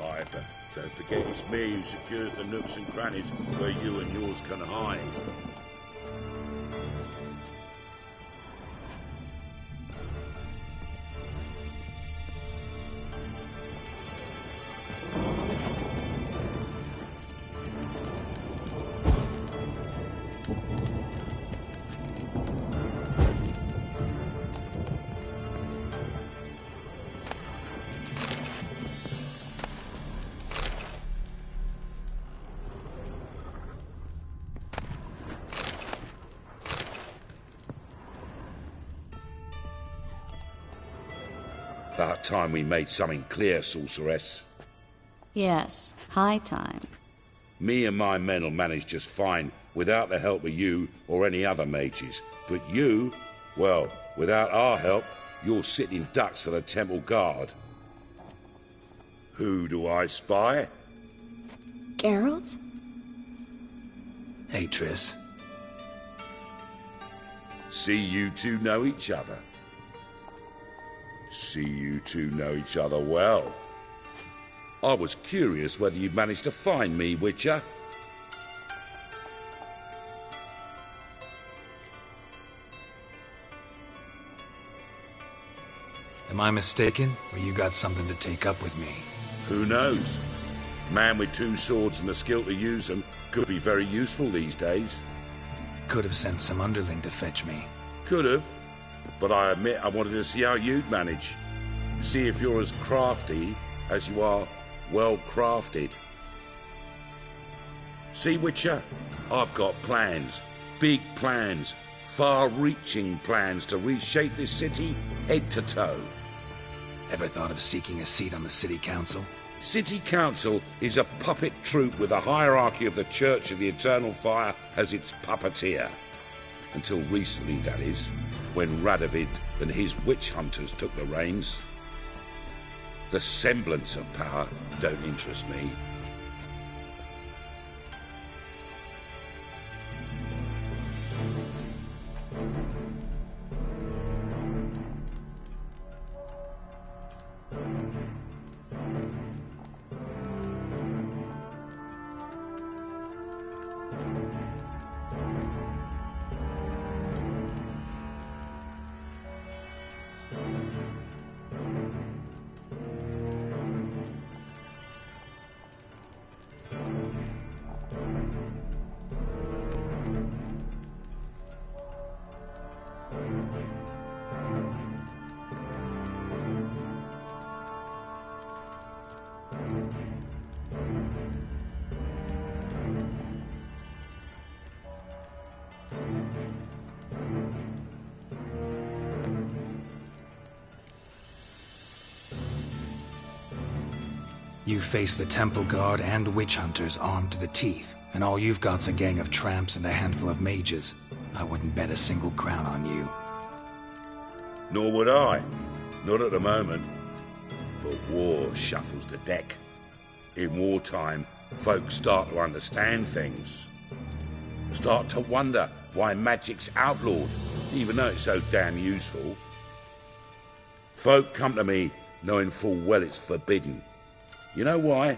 S5: Aye, but don't forget it's me who secures the nooks and crannies where you and yours can hide. About time we made something clear, sorceress.
S14: Yes, high time.
S5: Me and my men will manage just fine without the help of you or any other mages. But you, well, without our help, you're sitting ducks for the temple guard. Who do I spy?
S14: Geralt?
S8: Hey, Triss.
S5: See you two know each other. See you two know each other well. I was curious whether you'd managed to find me, Witcher.
S8: Am I mistaken, or you got something to take up with me?
S5: Who knows? Man with two swords and the skill to use them could be very useful these days.
S8: Could have sent some underling to fetch me.
S5: Could have. But I admit I wanted to see how you'd manage. See if you're as crafty as you are well-crafted. See, Witcher? I've got plans. Big plans. Far-reaching plans to reshape this city head to toe.
S8: Ever thought of seeking a seat on the city council?
S5: City council is a puppet troupe with a hierarchy of the Church of the Eternal Fire as its puppeteer. Until recently, that is, when Radovid and his witch hunters took the reins. The semblance of power don't interest me.
S8: You face the Temple Guard and witch hunters armed to the teeth, and all you've got's a gang of tramps and a handful of mages. I wouldn't bet a single crown on you.
S5: Nor would I. Not at the moment. But war shuffles the deck. In wartime, folks start to understand things. Start to wonder why magic's outlawed, even though it's so damn useful. Folk come to me knowing full well it's forbidden. You know why?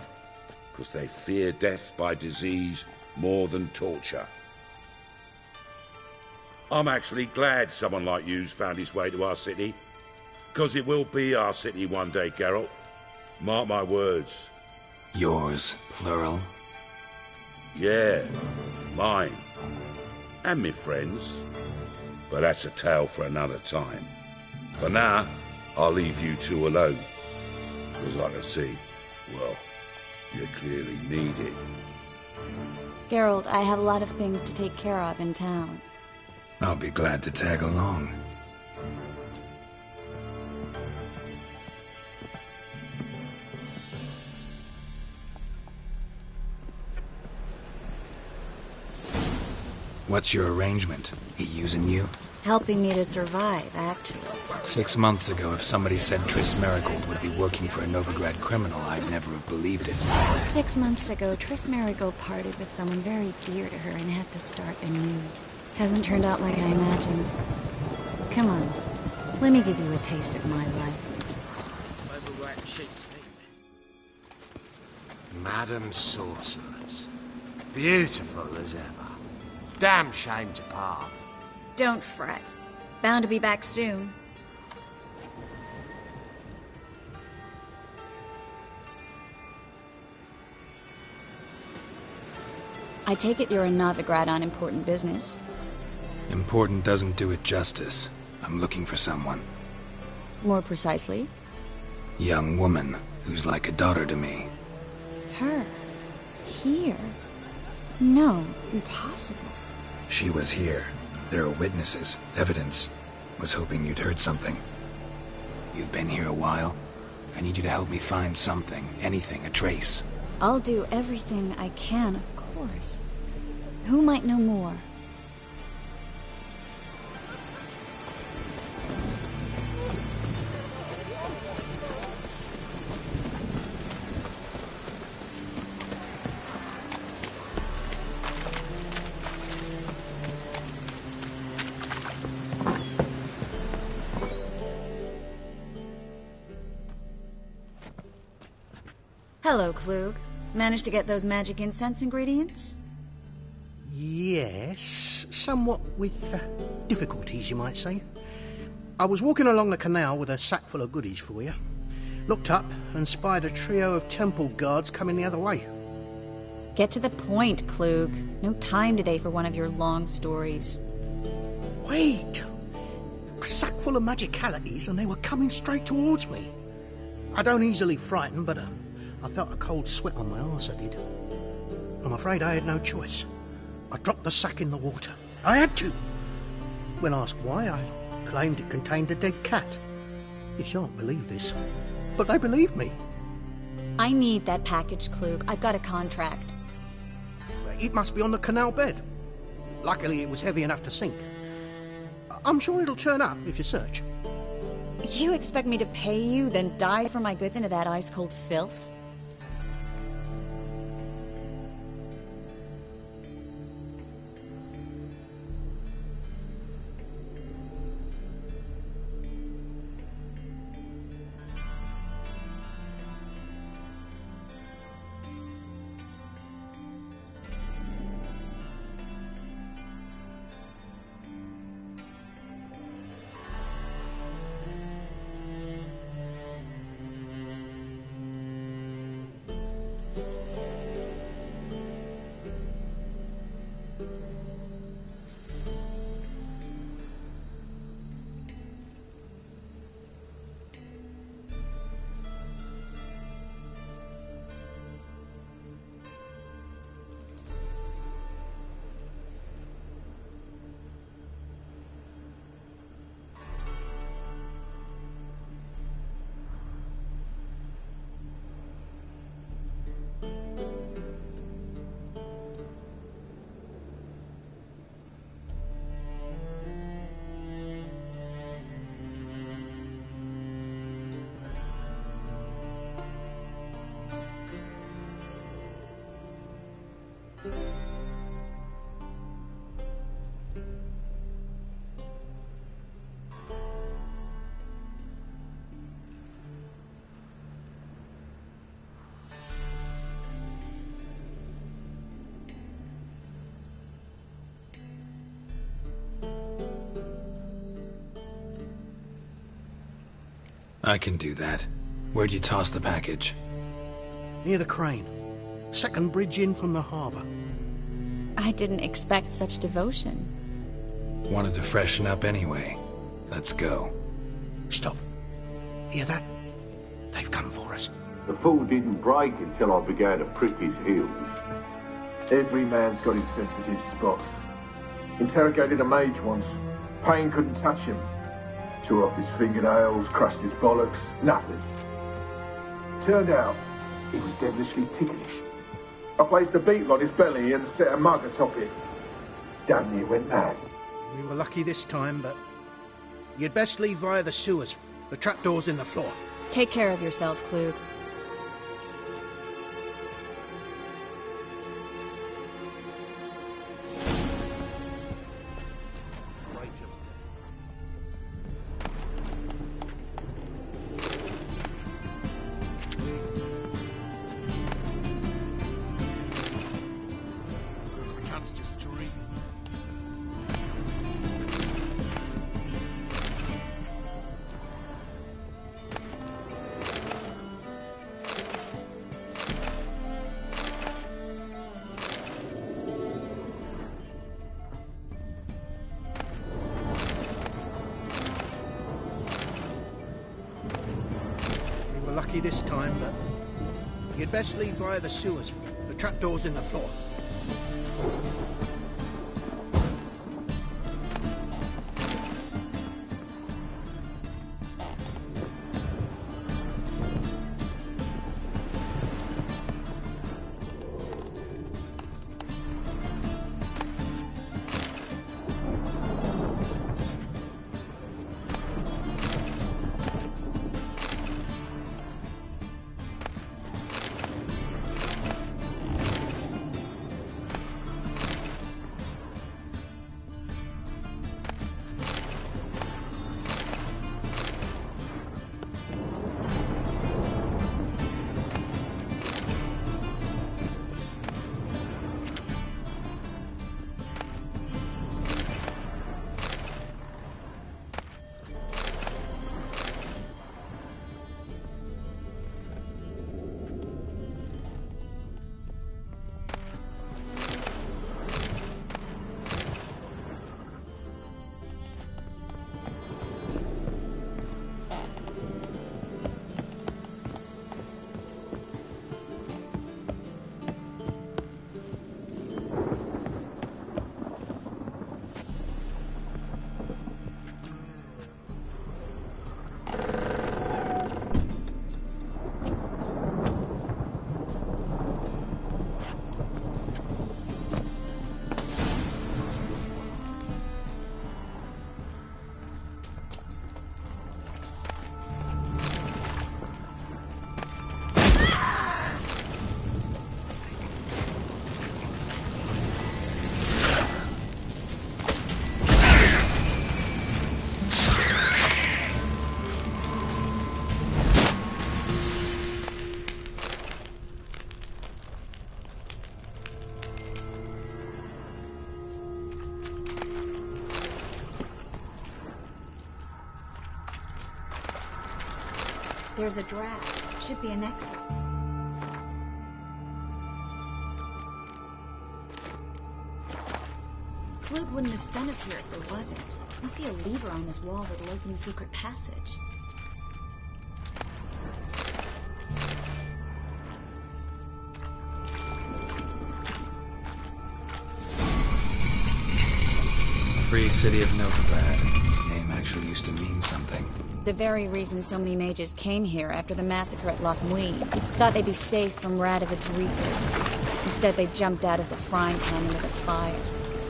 S5: Because they fear death by disease more than torture. I'm actually glad someone like you's found his way to our city. Because it will be our city one day, Geralt. Mark my words.
S8: Yours, plural?
S5: Yeah, mine. And me friends. But that's a tale for another time. For now, I'll leave you two alone. Because I can see, well, you clearly need it.
S14: Geralt, I have a lot of things to take care of in town.
S8: I'll be glad to tag along. What's your arrangement? He using you?
S14: Helping me to survive, actually.
S8: 6 months ago, if somebody said Triss Merigold would be working for a Novigrad criminal, I'd never have believed it.
S14: 6 months ago, Triss Merigold parted with someone very dear to her and had to start anew. Hasn't turned out like I imagined. Come on, let me give you a taste of my life.
S15: Madam Sorceress. Beautiful as ever. Damn shame to part.
S14: Don't fret. Bound to be back soon. I take it you're a Novigrad on important business.
S8: Important doesn't do it justice. I'm looking for someone.
S14: More precisely?
S8: Young woman who's like a daughter to me.
S14: Her? Here? No, impossible.
S8: She was here. There are witnesses, evidence. Was hoping you'd heard something. You've been here a while. I need you to help me find something, anything, a trace.
S14: I'll do everything I can, of course. Who might know more? Hello, Klug. Managed to get those magic incense ingredients?
S16: Yes, somewhat with difficulties, you might say. I was walking along the canal with a sack full of goodies for you. Looked up and spied a trio of temple guards coming the other way.
S14: Get to the point, Klug. No time today for one of your long stories.
S16: Wait! A sack full of magicalities and they were coming straight towards me. I don't easily frighten, but I felt a cold sweat on my arse, I did. I'm afraid I had no choice. I dropped the sack in the water. I had to. When asked why, I claimed it contained a dead cat. You shan't believe this, but they believe me.
S14: I need that package, Klug. I've got a contract.
S16: It must be on the canal bed. Luckily, it was heavy enough to sink. I'm sure it'll turn up if you search.
S14: You expect me to pay you, then dive for my goods into that ice-cold filth?
S8: I can do that. Where'd you toss the package?
S16: Near the crane. Second bridge in from the harbour.
S14: I didn't expect such devotion.
S8: Wanted to freshen up anyway. Let's go.
S16: Stop. Hear that? They've come for us.
S17: The fall didn't break until I began to prick his heels. Every man's got his sensitive spots. Interrogated a mage once. Pain couldn't touch him. Tore off his fingernails, crushed his bollocks, nothing. Turned out, he was devilishly ticklish. I placed a beetle on his belly and set a mug atop it. Damn near went mad.
S16: We were lucky this time, but you'd best leave via the sewers. The trapdoor's in the floor.
S14: Take care of yourself, Klug.
S16: This time, but you'd best leave via the sewers. The trapdoor's in the floor.
S14: There's a draft. Should be an exit. Klug wouldn't have sent us here if there wasn't. Must be a lever on this wall that'll open the secret passage.
S8: Free City of Novigrad. Name actually used to mean something.
S14: The very reason so many mages came here after the massacre at Loch Muin. Thought they'd be safe from Radovid's reapers. Instead, they jumped out of the frying pan into the fire.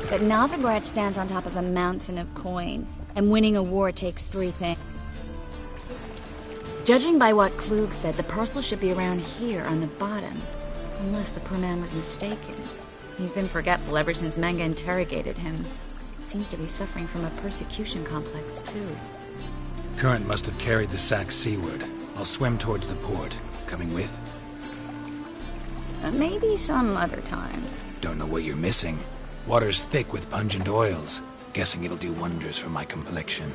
S14: But Novigrad stands on top of a mountain of coin, and winning a war takes 3 things. Judging by what Klug said, the parcel should be around here on the bottom. Unless the poor man was mistaken. He's been forgetful ever since Manga interrogated him. Seems to be suffering from a persecution complex, too.
S8: Current must have carried the sack seaward. I'll swim towards the port. Coming with?
S14: Maybe some other time.
S8: Don't know what you're missing. Water's thick with pungent oils. Guessing it'll do wonders for my complexion.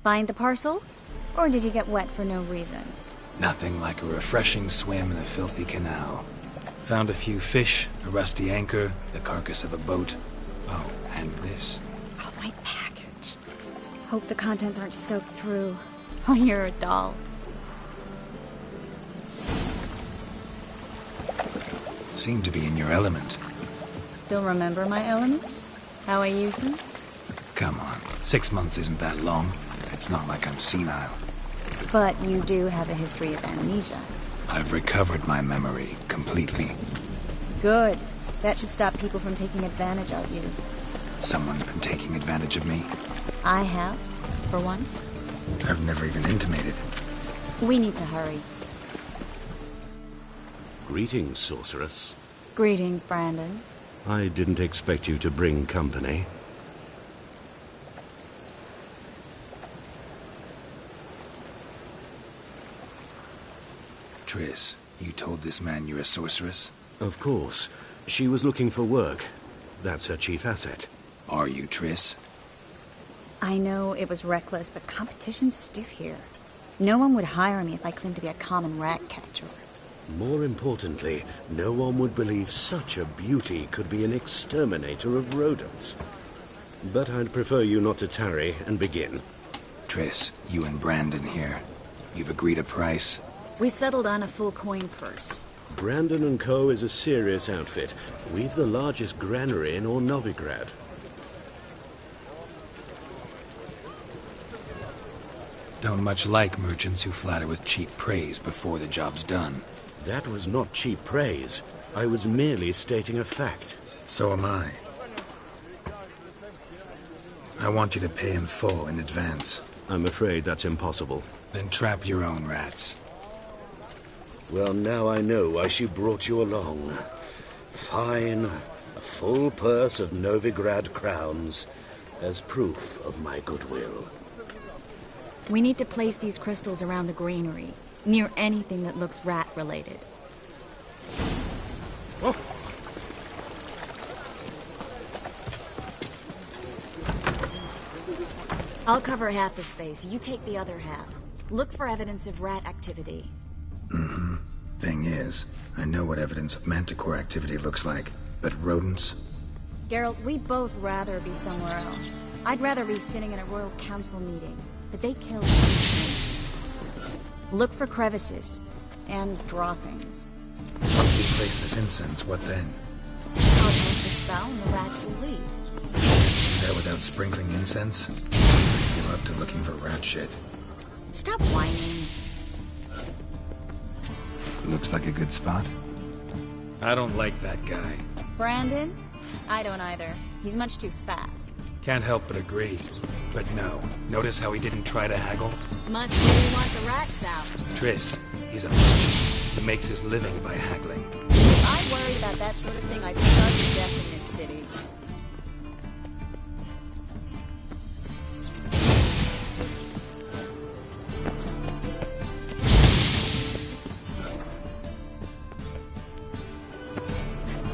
S14: Find the parcel? Or did you get wet for no reason?
S8: Nothing like a refreshing swim in a filthy canal. Found a few fish, a rusty anchor, the carcass of a boat. Oh, and this.
S14: Oh, my package. Hope the contents aren't soaked through. Oh, you're a doll.
S8: Seem to be in your element.
S14: Still remember my elements? How I use them?
S8: Come on, 6 months isn't that long. It's not like I'm senile.
S14: But you do have a history of amnesia.
S8: I've recovered my memory completely.
S14: Good. That should stop people from taking advantage of you.
S8: Someone's been taking advantage of me.
S14: I have, for one.
S8: I've never even intimated.
S14: We need to hurry.
S3: Greetings, sorceress.
S14: Greetings, Brandon.
S3: I didn't expect you to bring company.
S8: Triss, you told this man you're a sorceress?
S3: Of course. She was looking for work. That's her chief asset.
S8: Are you, Triss?
S14: I know it was reckless, but competition's stiff here. No one would hire me if I claimed to be a common rat catcher.
S3: More importantly, no one would believe such a beauty could be an exterminator of rodents. But I'd prefer you not to tarry and begin.
S8: Triss, you and Brandon here. You've agreed a price?
S14: We settled on a full coin purse.
S3: Brandon & Co. is a serious outfit. We've the largest granary in all Novigrad.
S8: Don't much like merchants who flatter with cheap praise before the job's done.
S3: That was not cheap praise. I was merely stating a fact.
S8: So am I. I want you to pay in full in advance.
S3: I'm afraid that's impossible.
S8: Then trap your own rats.
S3: Well, now I know why she brought you along. Fine. A full purse of Novigrad crowns as proof of my goodwill.
S14: We need to place these crystals around the granary, near anything that looks rat-related.
S3: Oh.
S14: I'll cover half the space, you take the other half. Look for evidence of rat activity.
S8: Mm-hmm. Thing is, I know what evidence of manticore activity looks like, but rodents?
S14: Geralt, we'd both rather be somewhere else. I'd rather be sitting in a royal council meeting, but they killed me. Look for crevices and droppings.
S8: Once we place this incense, what then?
S14: I'll cast a spell and the rats will leave.
S8: Do that without sprinkling incense? You're up to looking for rat shit.
S14: Stop whining.
S8: Looks like a good spot. I don't like that guy.
S14: Brandon? I don't either. He's much too fat.
S8: Can't help but agree. But no. Notice how he didn't try to haggle?
S14: Must really want the rats out.
S8: Triss, he's a merchant. He makes his living by haggling.
S14: If I worried about that sort of thing, I'd starve to death in this city.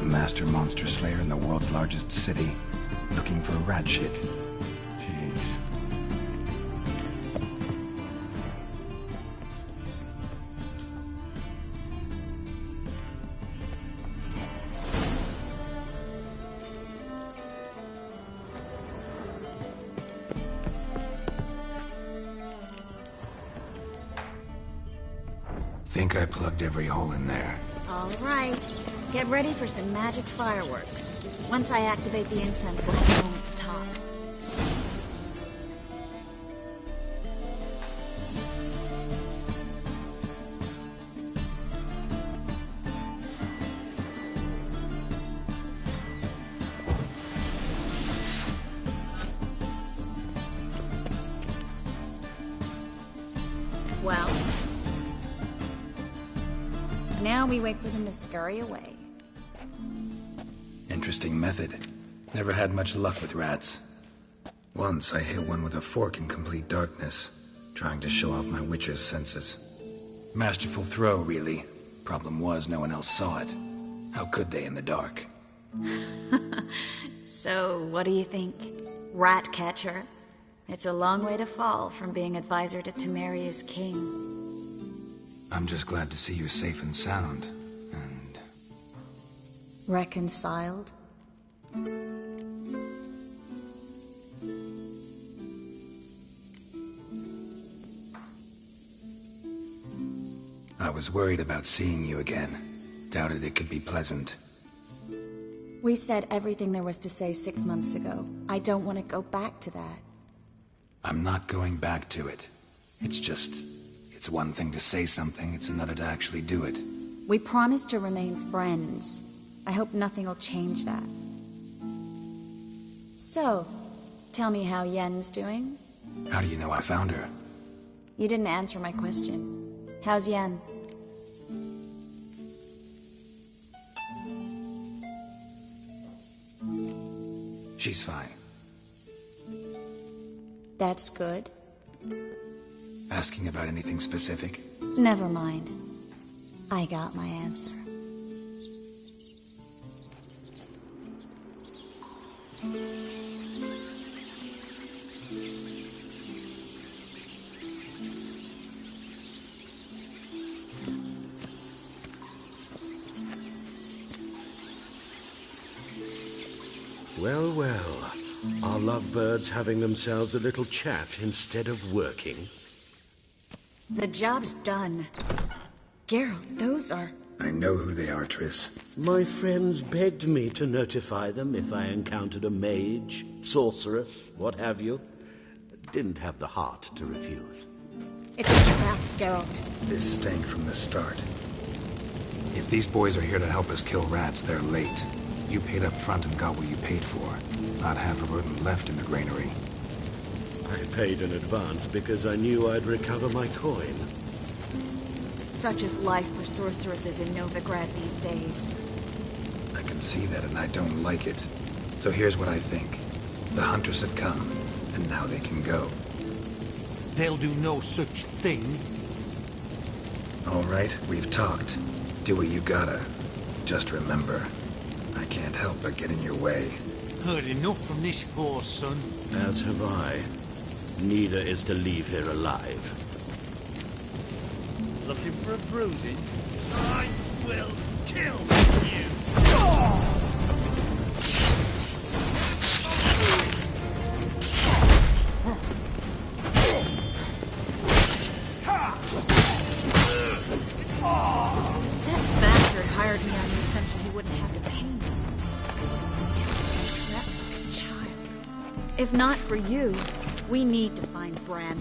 S8: Master monster slayer in the world's largest city, looking for rat shit. Jeez. Think I plugged every hole in there.
S14: All right. Get ready for some magic fireworks. Once I activate the incense, we'll have a moment to talk. Well, now we wait for them to scurry away.
S8: Interesting method. Never had much luck with rats. Once I hit one with a fork in complete darkness, trying to show off my witcher's senses. Masterful throw, really. Problem was, no one else saw it. How could they in the dark?
S14: So, what do you think? Rat catcher? It's a long way to fall from being advisor to Temeria's king.
S8: I'm just glad to see you safe and sound. And...
S14: reconciled?
S8: I was worried about seeing you again. Doubted it could be pleasant.
S14: We said everything there was to say 6 months ago. I don't want to go back to that.
S8: I'm not going back to it. It's one thing to say something, it's another to actually do it.
S14: We promised to remain friends. I hope nothing will change that. So, tell me how Yen's doing?
S8: How do you know I found her?
S14: You didn't answer my question. How's Yen?
S8: She's fine.
S14: That's good.
S8: Asking about anything specific?
S14: Never mind. I got my answer.
S3: Well, well. Are lovebirds having themselves a little chat instead of working?
S14: The job's done. Geralt, those are...
S8: I know who they are, Triss.
S3: My friends begged me to notify them if I encountered a mage, sorceress, what have you. Didn't have the heart to refuse.
S14: It's a trap, Geralt.
S8: This stank from the start. If these boys are here to help us kill rats, they're late. You paid up front and got what you paid for. Not half a rodent left in the granary.
S3: I paid in advance because I knew I'd recover my coin.
S14: Such is life for sorceresses in Novigrad these days.
S8: I can see that and I don't like it. So here's what I think. The hunters have come, and now they can go.
S5: They'll do no such thing.
S8: All right, we've talked. Do what you gotta. Just remember, I can't help but get in your way.
S5: Heard enough from this whore, son.
S3: As have I. Neither is to leave here alive.
S5: Looking for a bruising? I will kill you!
S14: hired me on the assumption he wouldn't have to pay me. Trap like a child. If not for you, we need to find Brandon.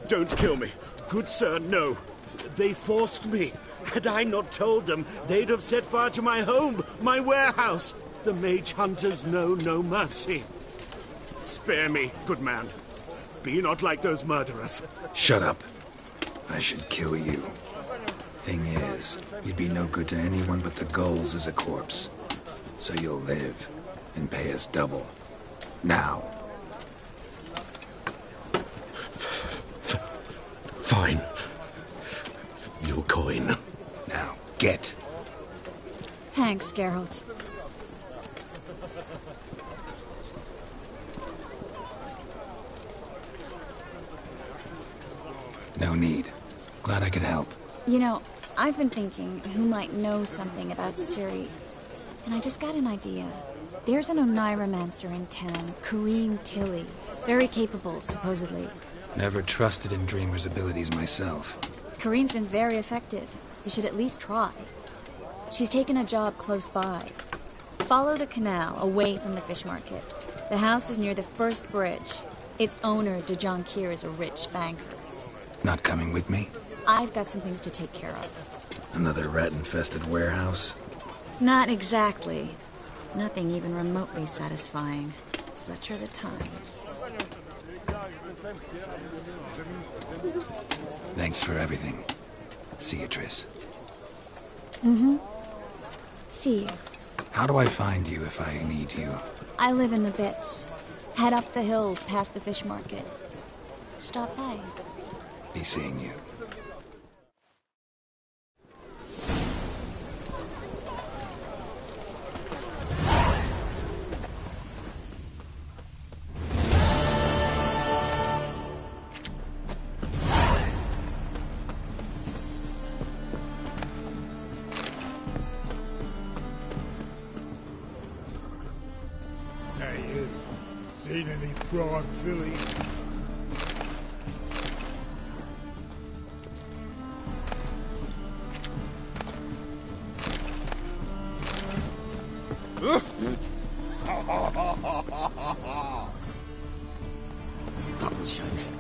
S3: Don't kill me. Good sir, no. They forced me. Had I not told them, they'd have set fire to my home, my warehouse. The mage hunters know no mercy. Spare me, good man. Be not like those murderers.
S8: Shut up. I should kill you. Thing is, you'd be no good to anyone but the gulls as a corpse. So you'll live and pay us double. Now.
S3: Fine. Your coin.
S8: Now, get.
S14: Thanks, Geralt.
S8: No need. Glad I could help.
S14: You know, I've been thinking who might know something about Ciri, and I just got an idea. There's an Oneiromancer in town, Corinne Tilly. Very capable, supposedly.
S8: Never trusted in Dreamer's abilities myself.
S14: Corinne's been very effective. You should at least try. She's taken a job close by. Follow the canal, away from the fish market. The house is near the first bridge. Its owner, de Jonquier, is a rich banker.
S8: Not coming with me?
S14: I've got some things to take care of.
S8: Another rat-infested warehouse?
S14: Not exactly. Nothing even remotely satisfying. Such are the times.
S8: Thanks for everything. See you, Triss.
S14: Mm-hmm. See you.
S8: How do I find you if I need you?
S14: I live in the Bits. Head up the hill past the fish market. Stop by.
S8: Be seeing you.
S10: Seen any broad filly?
S6: Couple shows.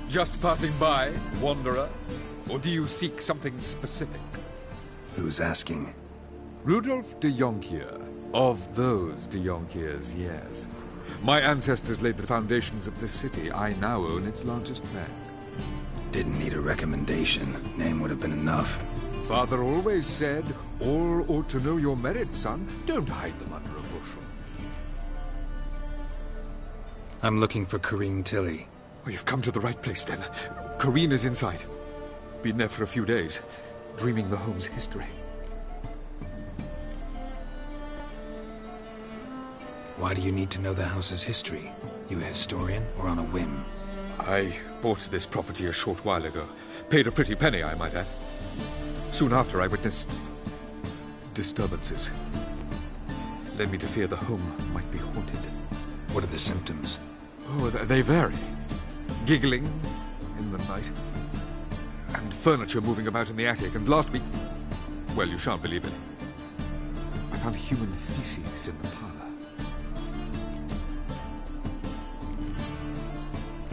S12: Just passing by, wanderer? Or do you seek something specific?
S8: Who's asking?
S12: Rudolf de Jonquier. Of those de Jonquiers, yes. My ancestors laid the foundations of this city. I now own its largest bank.
S8: Didn't need a recommendation. Name would have been enough.
S12: Father always said, all ought to know your merits, son. Don't hide them under a bushel.
S8: I'm looking for Corinne Tilly.
S12: Oh, you've come to the right place, then. Corinne is inside. Been there for a few days, dreaming the home's history.
S8: Why do you need to know the house's history? You a historian, or on a whim?
S12: I bought this property a short while ago. Paid a pretty penny, I might add. Soon after, I witnessed disturbances. Led me to fear the home might be haunted.
S8: What are the symptoms?
S12: Oh, they vary. Giggling in the night, and furniture moving about in the attic, and last week... Well, you shan't believe it. I found human feces in the parlor.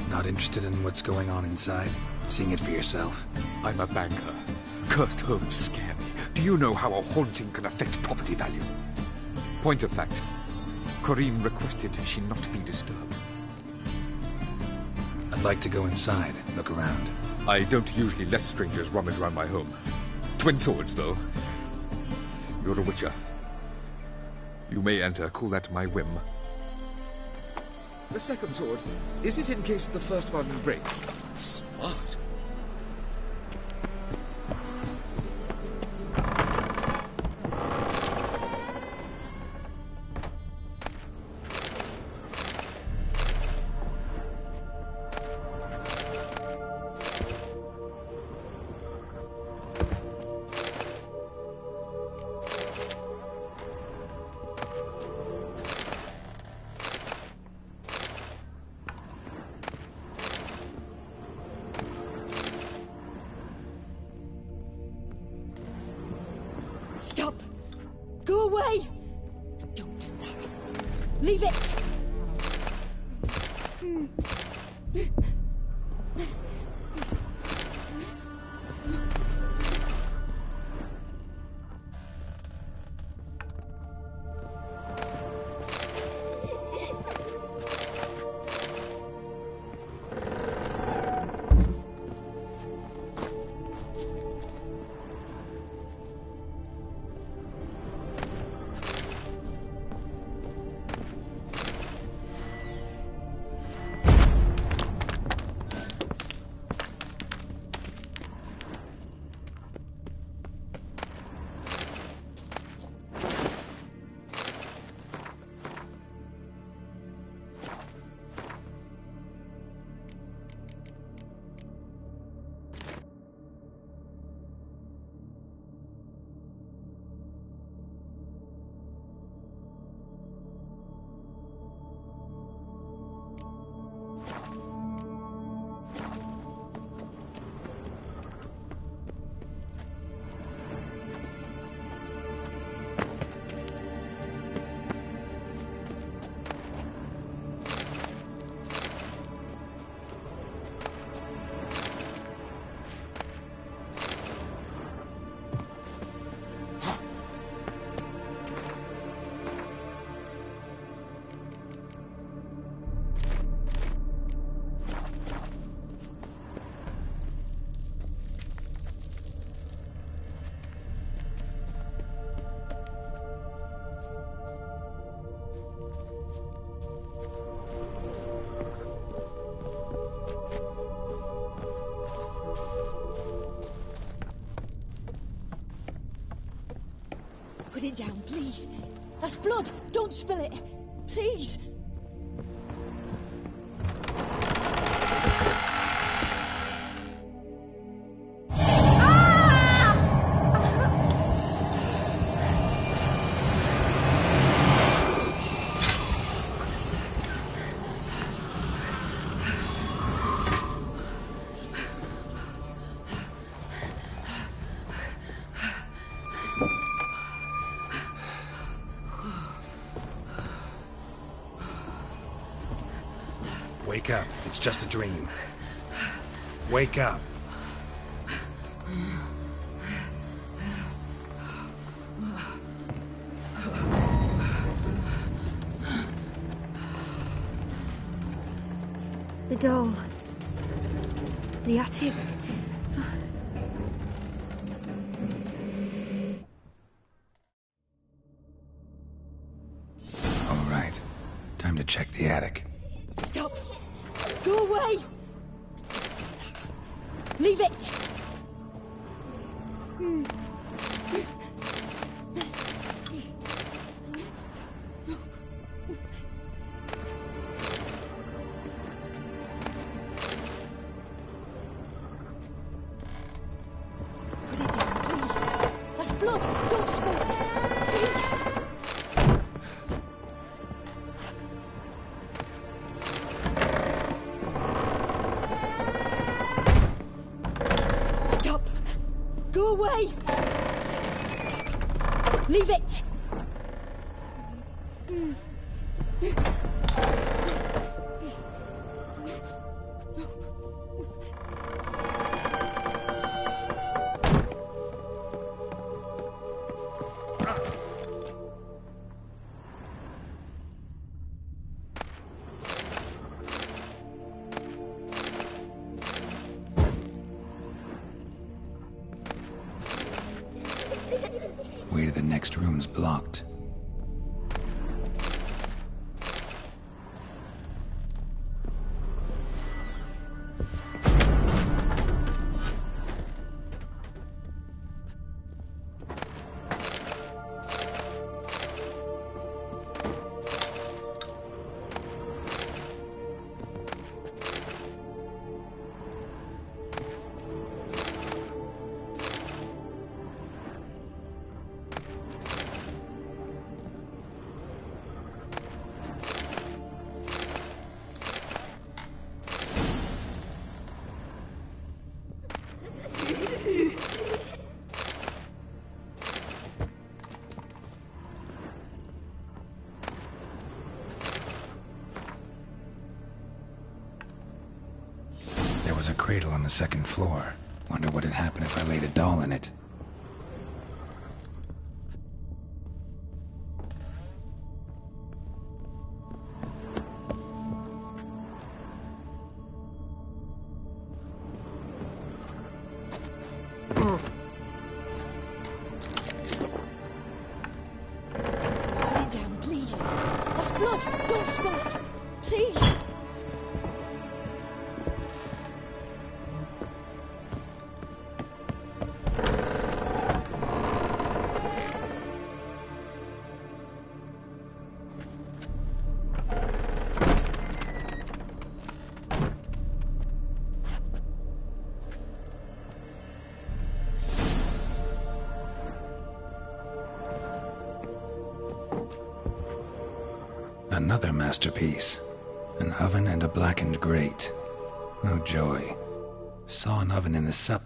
S8: Not interested in what's going on inside? Seeing it for yourself?
S12: I'm a banker. Cursed homes scare me. Do you know how a haunting can affect property value? Point of fact, Corinne requested she not be disturbed.
S8: I'd like to go inside, look around.
S12: I don't usually let strangers rummage around my home. Twin swords, though. You're a witcher. You may enter, call that my whim.
S9: The second sword, is it in case the first one breaks? Smart.
S13: Leave it! Put it down, please. That's blood. Don't spill it. Please.
S8: Wake up. It's just a dream. Wake up.
S13: The door. The attic.
S8: All right. Time to check the attic.
S13: Stop! Go away! Leave it! Put it down, please. That's blood. Don't spill it. Please. Go away! Leave it!
S8: Way to the next room's blocked. was a cradle on the second floor. Wonder what had happened if I laid a doll in it.
S13: Put it down, please. That's blood. Don't spill. Please.
S8: Another masterpiece. An oven and a blackened grate. Oh joy. Saw an oven in the sub...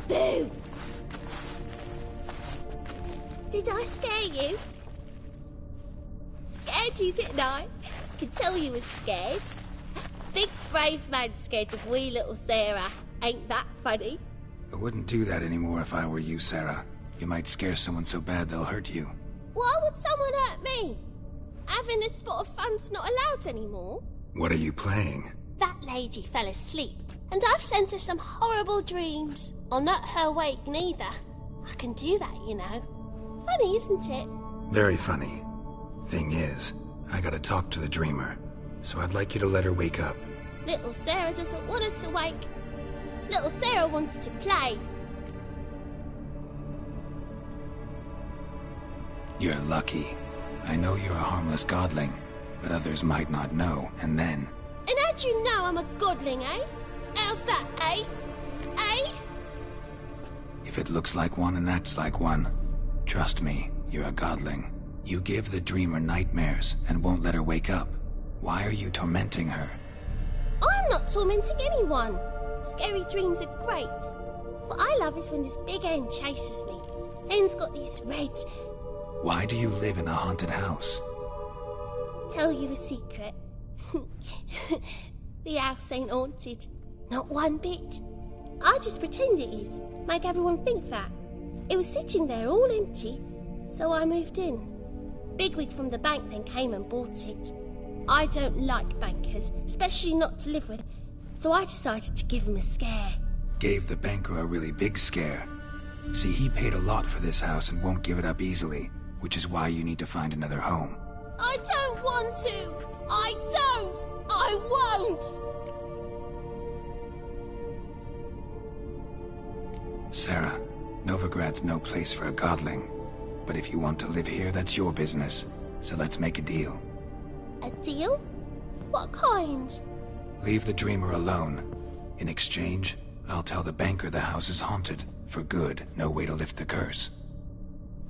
S18: Boo! Did I scare you? Scared you, didn't I? I could tell you was scared. Big brave man scared of wee little Sarah. Ain't that funny?
S8: I wouldn't do that anymore if I were you, Sarah. You might scare someone so bad they'll hurt you.
S18: Why would someone hurt me? Having a spot of fun's not allowed anymore.
S8: What are you playing?
S18: That lady fell asleep, and I've sent her some horrible dreams. I'll not her wake neither. I can do that, you know. Funny, isn't it?
S8: Very funny. Thing is, I gotta talk to the dreamer, so I'd like you to let her wake up.
S18: Little Sarah doesn't want her to wake. Little Sarah wants to play.
S8: You're lucky. I know you're a harmless godling, but others might not know, and then...
S18: And how'd you know I'm a godling, eh? How's that, eh? Eh?
S8: If it looks like one and acts like one, trust me, you're a godling. You give the dreamer nightmares and won't let her wake up. Why are you tormenting her?
S18: I'm not tormenting anyone. Scary dreams are great. What I love is when this big hen chases me. Hen's got these red...
S8: Why do you live in a haunted house?
S18: Tell you a secret. The house ain't haunted. Not one bit. I just pretend it is. Make everyone think that. It was sitting there all empty, so I moved in. Bigwig from the bank then came and bought it. I don't like bankers, especially not to live with, so I decided to give him a scare.
S8: Gave the banker a really big scare. See, he paid a lot for this house and won't give it up easily, which is why you need to find another home.
S18: I don't want to! I don't! I won't!
S8: Sarah, Novigrad's no place for a godling. But if you want to live here, that's your business. So let's make a deal.
S18: A deal? What kind?
S8: Leave the dreamer alone. In exchange, I'll tell the banker the house is haunted. For good, no way to lift the curse.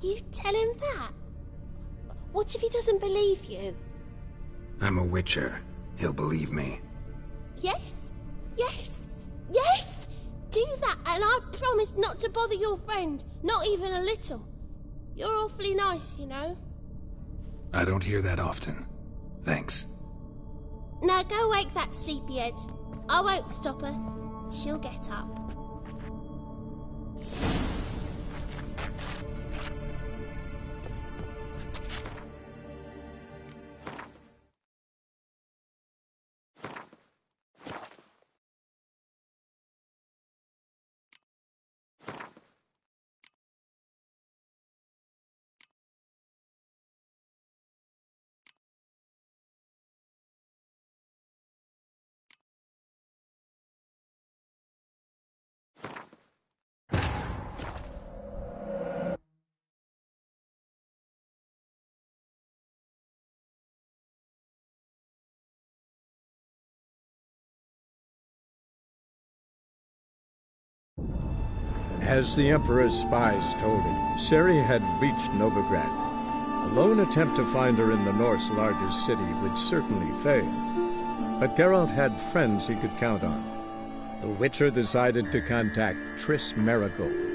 S18: You tell him that? What if he doesn't believe you?
S8: I'm a witcher. He'll believe me.
S18: Yes? Yes? Yes! Do that, and I promise not to bother your friend. Not even a little. You're awfully nice, you know.
S8: I don't hear that often. Thanks.
S18: Now go wake that sleepyhead. I won't stop her. She'll get up.
S19: As the Emperor's spies told him, Ciri had reached Novigrad. A lone attempt to find her in the North's largest city would certainly fail. But Geralt had friends he could count on. The Witcher decided to contact Triss Merigold.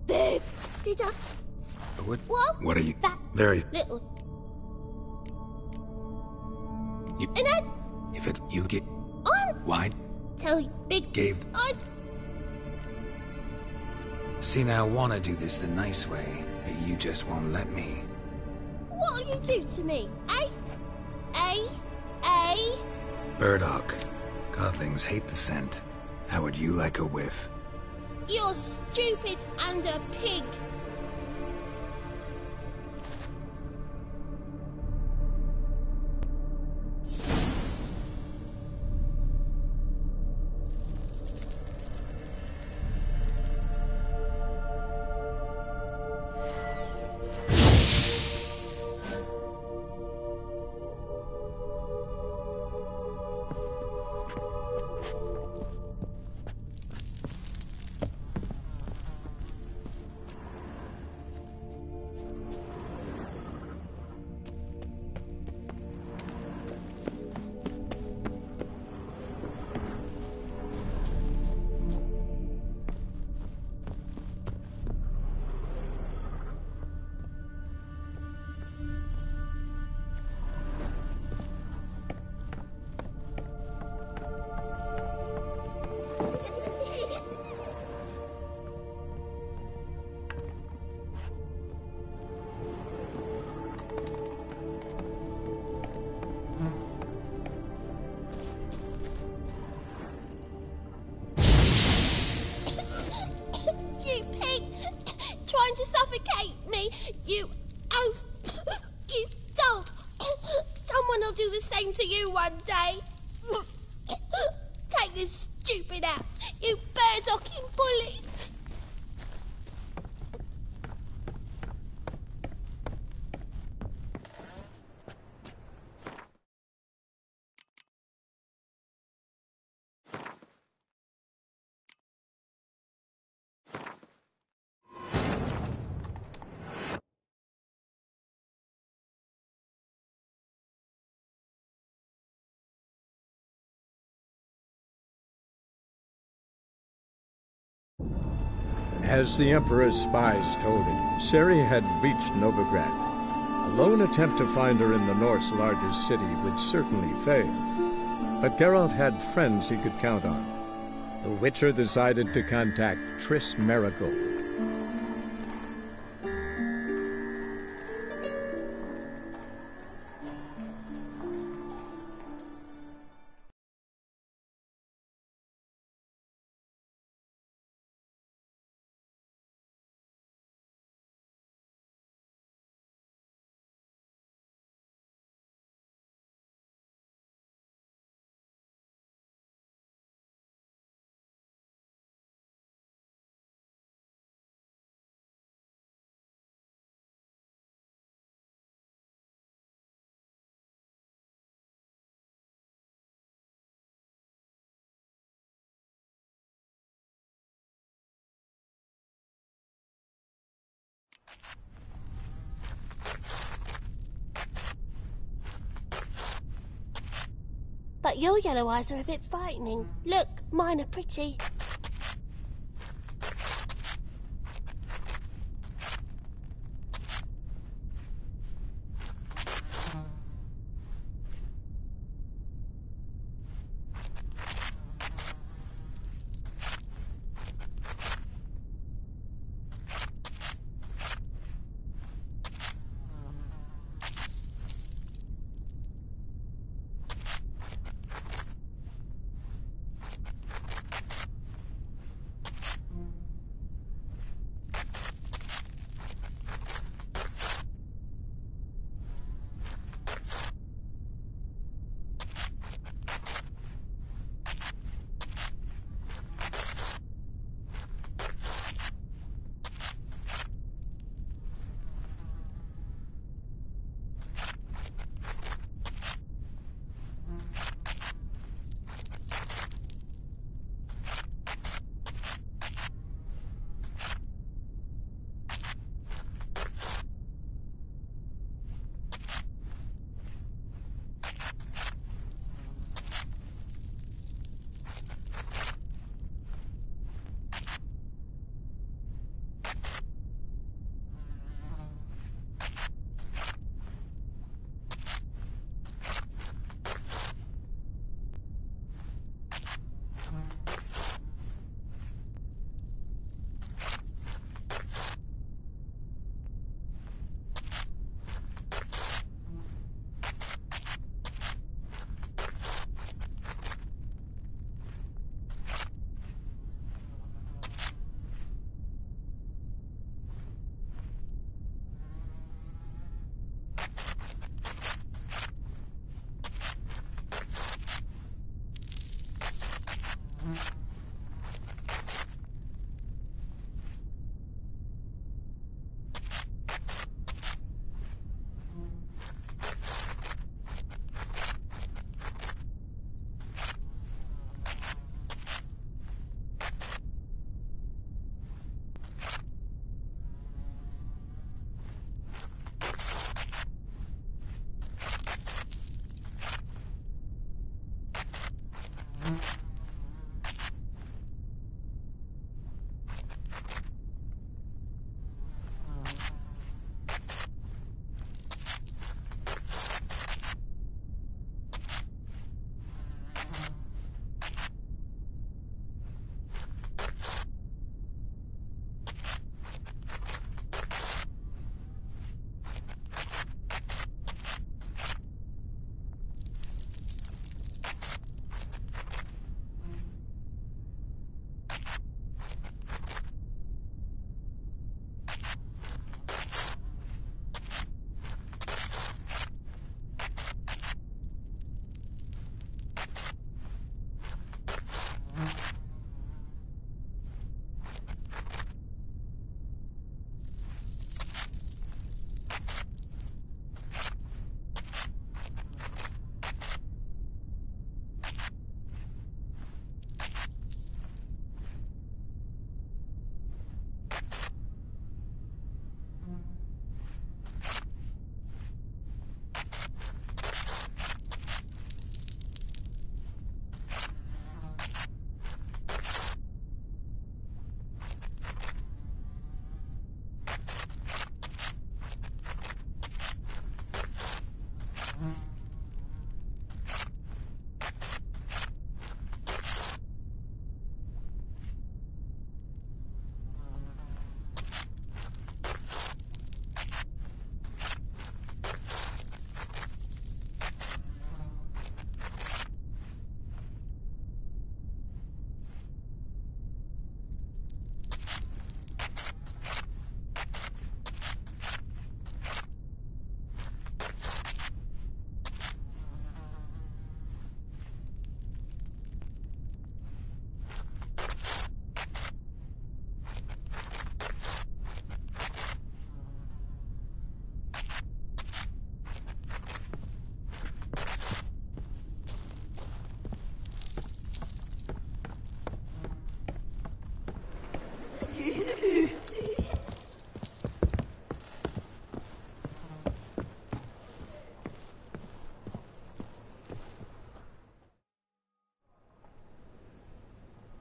S18: Babe, did I...
S8: What are you... Very...
S18: Little...
S8: You...
S18: And I...
S8: If it... You get...
S18: I'm...
S8: Wide...
S18: Tell you, big...
S8: Gave...
S18: I...
S8: See, now I want to do this the nice way, but you just won't let me.
S18: What'll you do to me, eh? Eh?
S8: Burdock. Godlings hate the scent. How would you like a whiff?
S18: You're stupid and a pig. Trying to suffocate me, you oaf, you dolt. Someone will do the same to you one day. Take this stupid axe, you bird-docking bully.
S19: As the Emperor's spies told him, Ciri had reached Novigrad. A lone attempt to find her in the North's largest city would certainly fail. But Geralt had friends he could count on. The Witcher decided to contact Triss Merigold.
S18: But your yellow eyes are a bit frightening. Look, mine are pretty.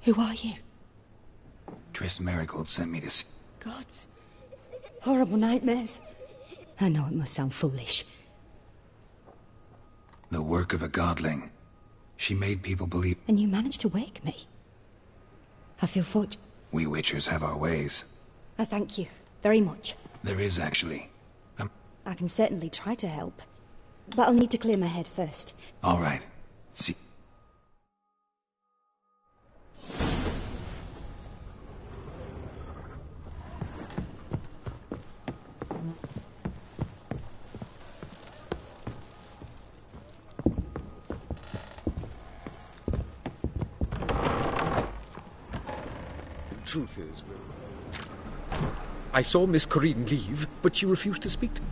S13: Who are you?
S8: Triss Marigold sent me to see...
S13: Gods. Horrible nightmares. I know it must sound foolish.
S8: The work of a godling. She made people believe...
S13: And you managed to wake me. I feel fortunate.
S8: We Witchers have our ways.
S13: I thank you very much.
S8: There is, actually.
S13: I can certainly try to help. But I'll need to clear my head first.
S8: All right. See...
S9: Truth is, I saw Miss Corinne leave, but she refused to speak to me.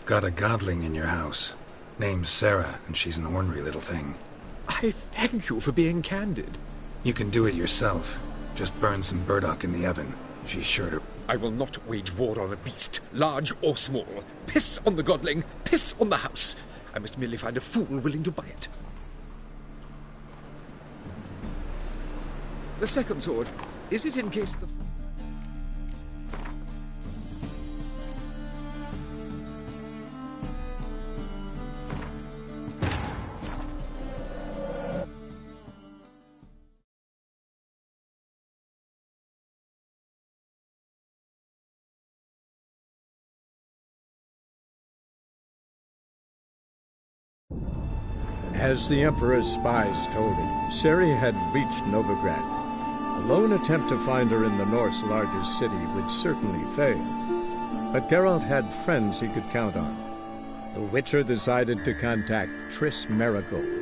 S8: Got a godling in your house. Name's Sarah, and she's an ornery little thing.
S9: I thank you for being candid.
S8: You can do it yourself. Just burn some burdock in the oven. She's sure to...
S9: I will not wage war on a beast, large or small. Piss on the godling, piss on the house. I must merely find a fool willing to buy it. The second sword, is it in case the...
S19: As the Emperor's spies told it, Ciri had reached Novigrad. A lone attempt to find her in the North's largest city would certainly fail. But Geralt had friends he could count on. The Witcher decided to contact Triss Marigold.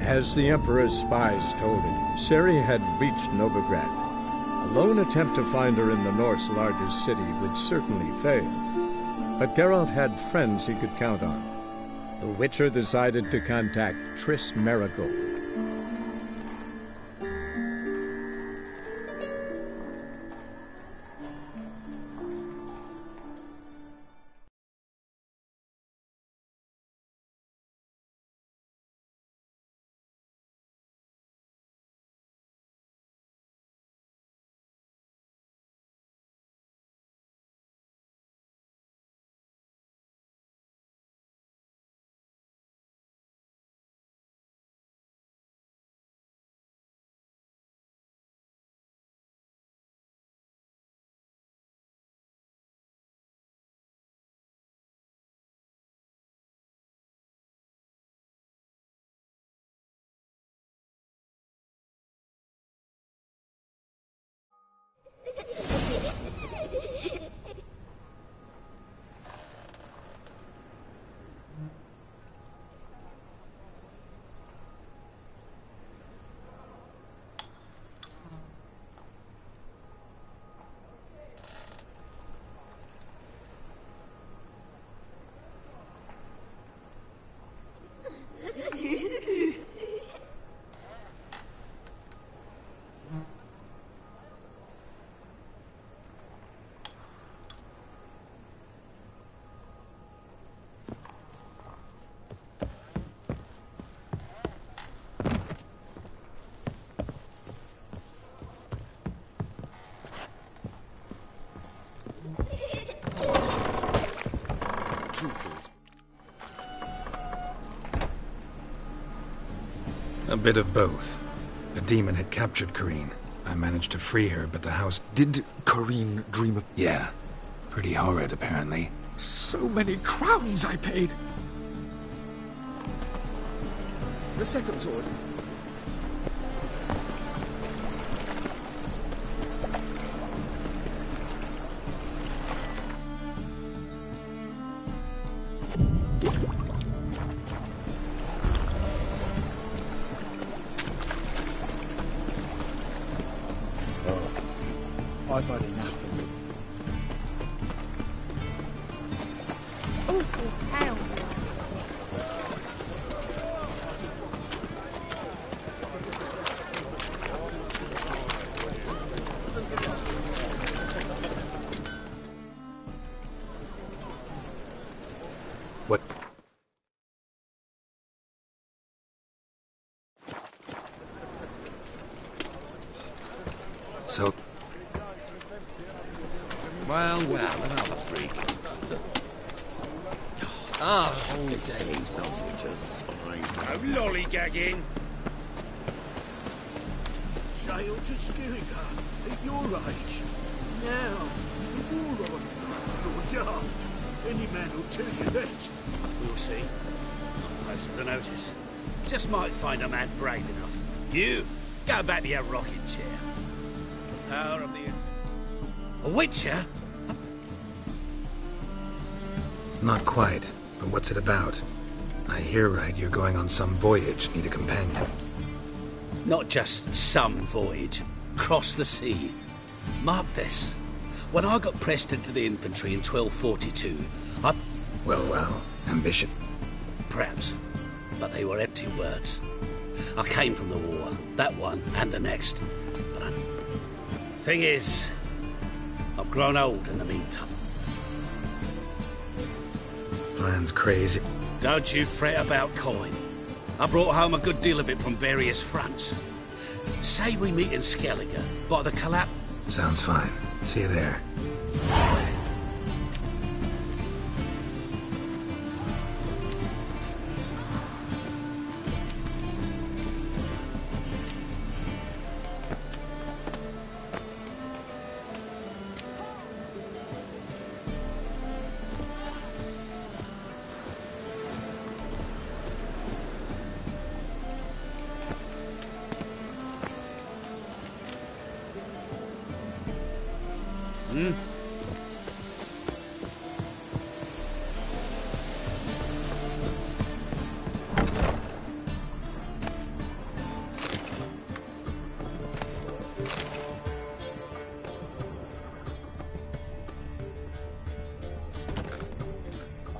S19: As the Emperor's spies told it, Ciri had reached Novigrad. A lone attempt to find her in the North's largest city would certainly fail. But Geralt had friends he could count on. The Witcher decided to contact Triss Marigold.
S8: A bit of both. A demon had captured Corrine. I managed to free her, but the house...
S9: Did Corrine dream of...
S8: Yeah. Pretty horrid, apparently.
S9: So many crowns I paid. The second sword.
S6: I've had enough of it.
S4: Awful pale.
S8: What? So...
S5: Well, another freak. Say something, just no lollygagging.
S11: Sail to Skillinger at your age. Now, with the war on, you're daft. Any man will tell you that.
S5: We'll see. Not close to the notice. Just might find a man brave enough. You, go back to your rocking chair. Power of the... A witcher?
S8: Not quite, but what's it about? I hear right you're going on some voyage, need a companion.
S5: Not just some voyage. Cross the sea. Mark this. When I got pressed into the infantry in 1242, I...
S8: Well, ambition.
S5: Perhaps. But they were empty words. I came from the war, that one and the next. But thing is, I've grown old in the meantime.
S8: Plan's crazy.
S5: Don't you fret about coin. I brought home a good deal of it from various fronts. Say we meet in Skellige by the collapse...
S8: Sounds fine. See you there.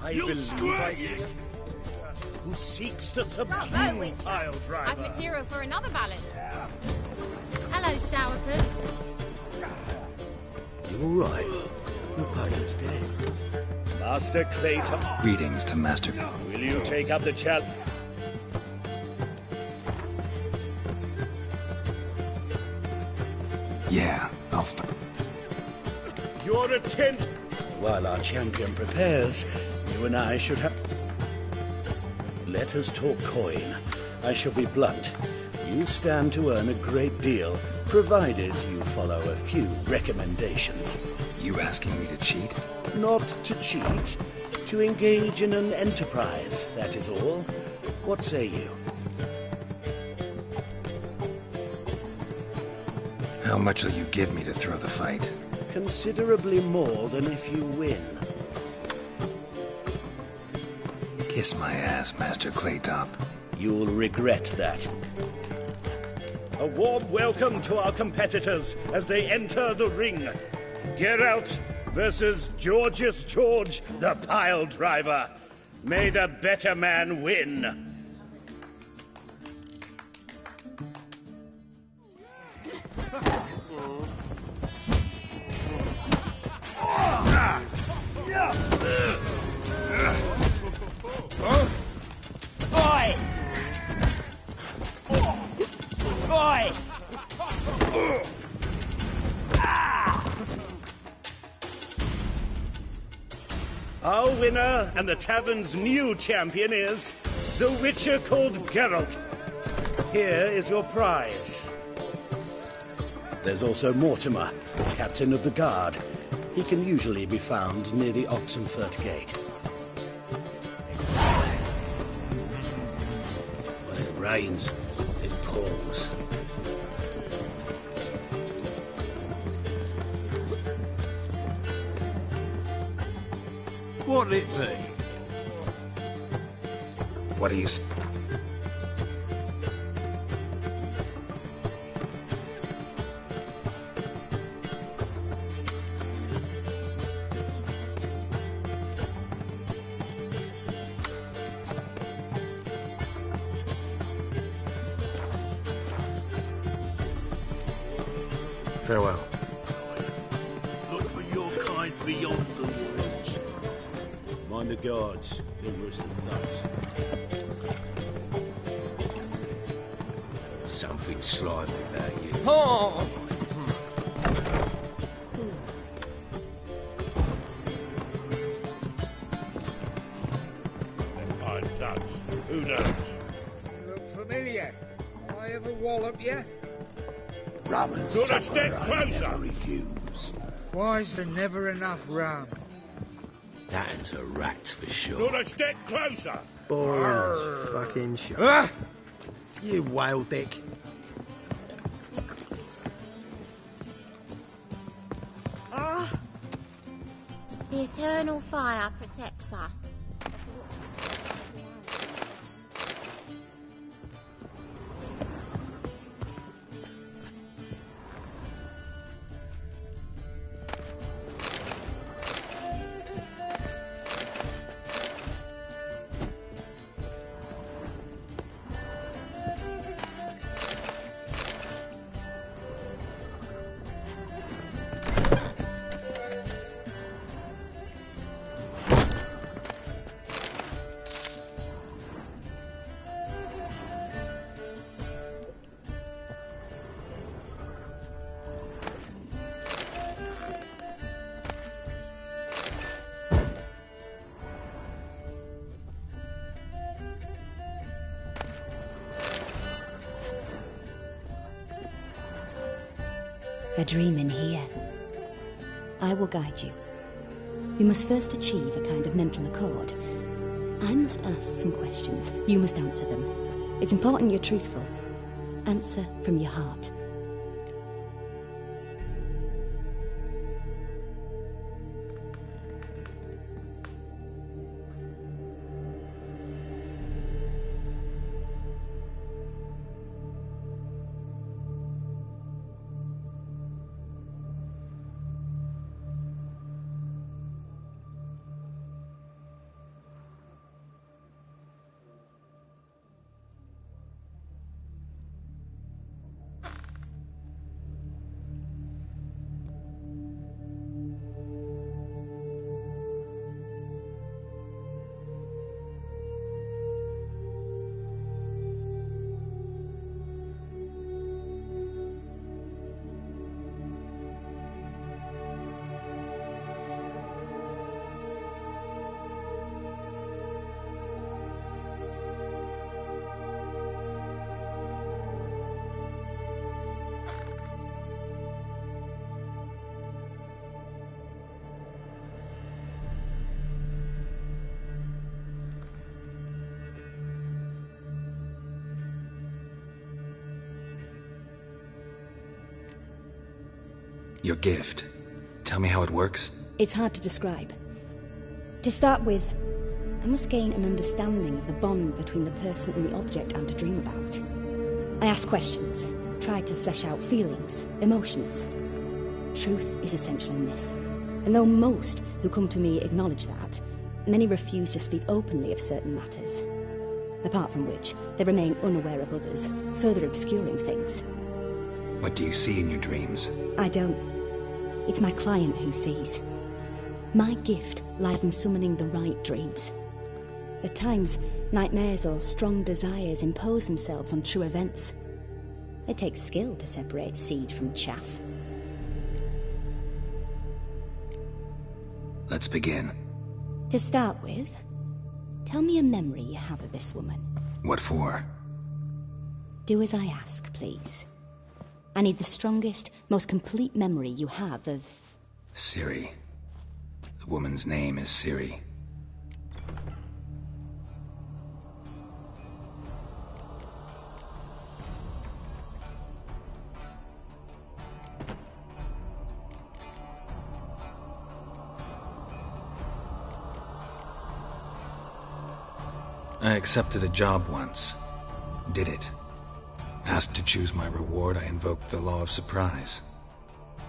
S11: I believe I see who seeks to subdue pile driver.
S4: I've material for another ballad. Hello, Sourpuss.
S11: You all right? Your pilot's dead. Master Clayton.
S8: Greetings to Master.
S11: Will you take up the challenge?
S8: Yeah, I'll
S11: Your attention. While our champion prepares, you and I should have... Let us talk coin. I shall be blunt. You stand to earn a great deal, provided you follow a few recommendations.
S8: You asking me to cheat?
S11: Not to cheat. To engage in an enterprise, that is all. What say you?
S8: How much will you give me to throw the fight?
S11: considerably more than if you win.
S8: Kiss my ass, Master Claytop.
S11: You'll regret that. A warm welcome to our competitors as they enter the ring. Geralt versus Georgius George, the pile driver. May the better man win.
S7: Oi! Oi!
S11: Our winner and the tavern's new champion is the Witcher called Geralt. Here is your prize. There's also Mortimer, captain of the guard. He can usually be found near the Oxenfurt Gate. When it rains, it pours.
S5: What'll it be?
S8: What do you... Farewell.
S5: Look for your kind beyond the woods.
S3: Mind the guards. They're worse than thugs.
S5: Something slimy about you.
S7: Oh!
S5: Kind thugs. Who knows?
S20: Look familiar. I ever wallop you?
S5: Rum and
S20: Got a
S5: supper,
S20: step
S5: I
S20: closer.
S5: never refuse.
S20: Why is there never enough rum?
S5: That's a rat for sure.
S20: Got a step closer.
S21: Boring as fucking shit. You whale dick.
S4: The eternal fire protects us.
S22: A dream in here. I will guide you. You must first achieve a kind of mental accord. I must ask some questions. You must answer them. It's important you're truthful. Answer from your heart.
S8: Your gift. tell me how it works?
S22: It's hard to describe. To start with, I must gain an understanding of the bond between the person and the object I'm to dream about. I ask questions, try to flesh out feelings, emotions. Truth is essential in this. And though most who come to me acknowledge that, many refuse to speak openly of certain matters. Apart from which, they remain unaware of others, further obscuring things.
S8: What do you see in your dreams?
S22: I don't. It's my client who sees. My gift lies in summoning the right dreams. At times, nightmares or strong desires impose themselves on true events. It takes skill to separate seed from chaff.
S8: Let's begin.
S22: To start with, tell me a memory you have of this woman.
S8: What for?
S22: Do as I ask, please. I need the strongest, most complete memory you have of...
S8: Ciri. The woman's name is Ciri. I accepted a job once. Did it. Asked to choose my reward, I invoked the law of surprise.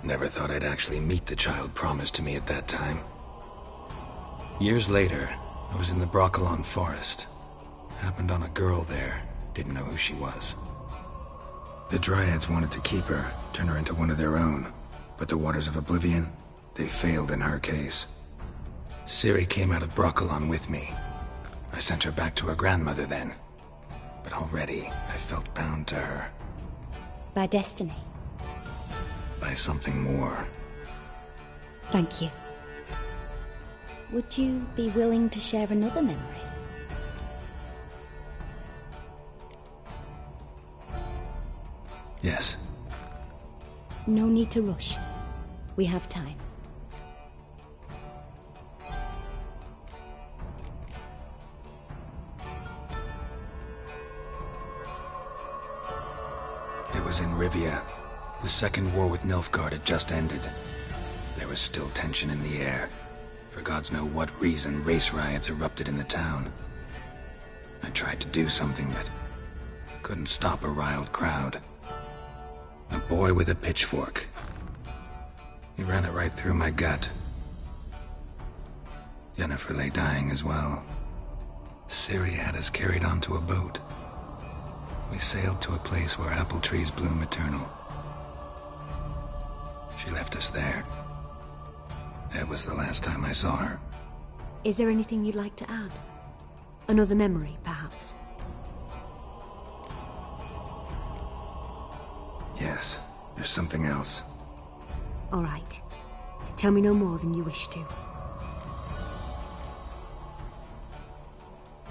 S8: Never thought I'd actually meet the child promised to me at that time. Years later, I was in the Broccolon forest. Happened on a girl there. Didn't know who she was. The Dryads wanted to keep her, turn her into one of their own. But the Waters of Oblivion, they failed in her case. Ciri came out of Broccolon with me. I sent her back to her grandmother then. But already, I felt bound to her.
S22: By destiny?
S8: By something more.
S22: Thank you. Would you be willing to share another memory?
S8: Yes.
S22: No need to rush. We have time.
S8: It was in Rivia. The second war with Nilfgaard had just ended. There was still tension in the air. For gods know what reason, race riots erupted in the town. I tried to do something, but couldn't stop a riled crowd. A boy with a pitchfork. He ran it right through my gut. Yennefer lay dying as well. Ciri had us carried onto a boat. We sailed to a place where apple trees bloom eternal. She left us there. That was the last time I saw her.
S22: Is there anything you'd like to add? Another memory, perhaps?
S8: Yes, there's something else.
S22: All right. Tell me no more than you wish to.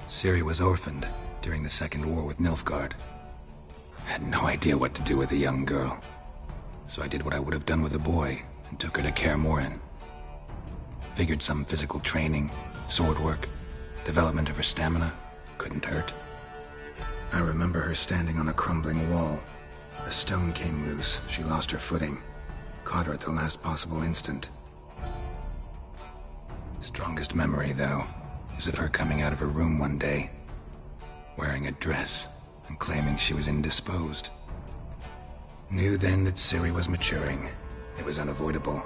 S8: Ciri was orphaned during the Second War with Nilfgaard. I had no idea what to do with a young girl. So I did what I would have done with a boy and took her to Kaer Morhen. Figured some physical training, sword work, development of her stamina couldn't hurt. I remember her standing on a crumbling wall. A stone came loose, she lost her footing. Caught her at the last possible instant. Strongest memory, though, is of her coming out of her room one day, wearing a dress and claiming she was indisposed. Knew then that Ciri was maturing. It was unavoidable.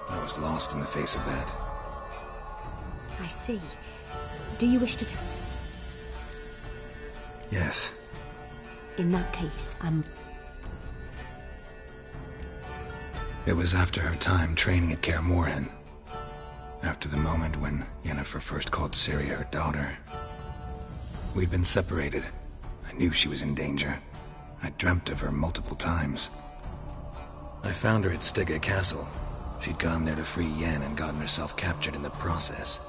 S8: I was lost in the face of that.
S22: I see. Do you wish to tell?
S8: Yes.
S22: In that case,
S8: It was after her time training at Kaer Morhen. After the moment when Yennefer first called Ciri her daughter. We'd been separated. I knew she was in danger. I dreamt of her multiple times. I found her at Stygga Castle. She'd gone there to free Yen and gotten herself captured in the process.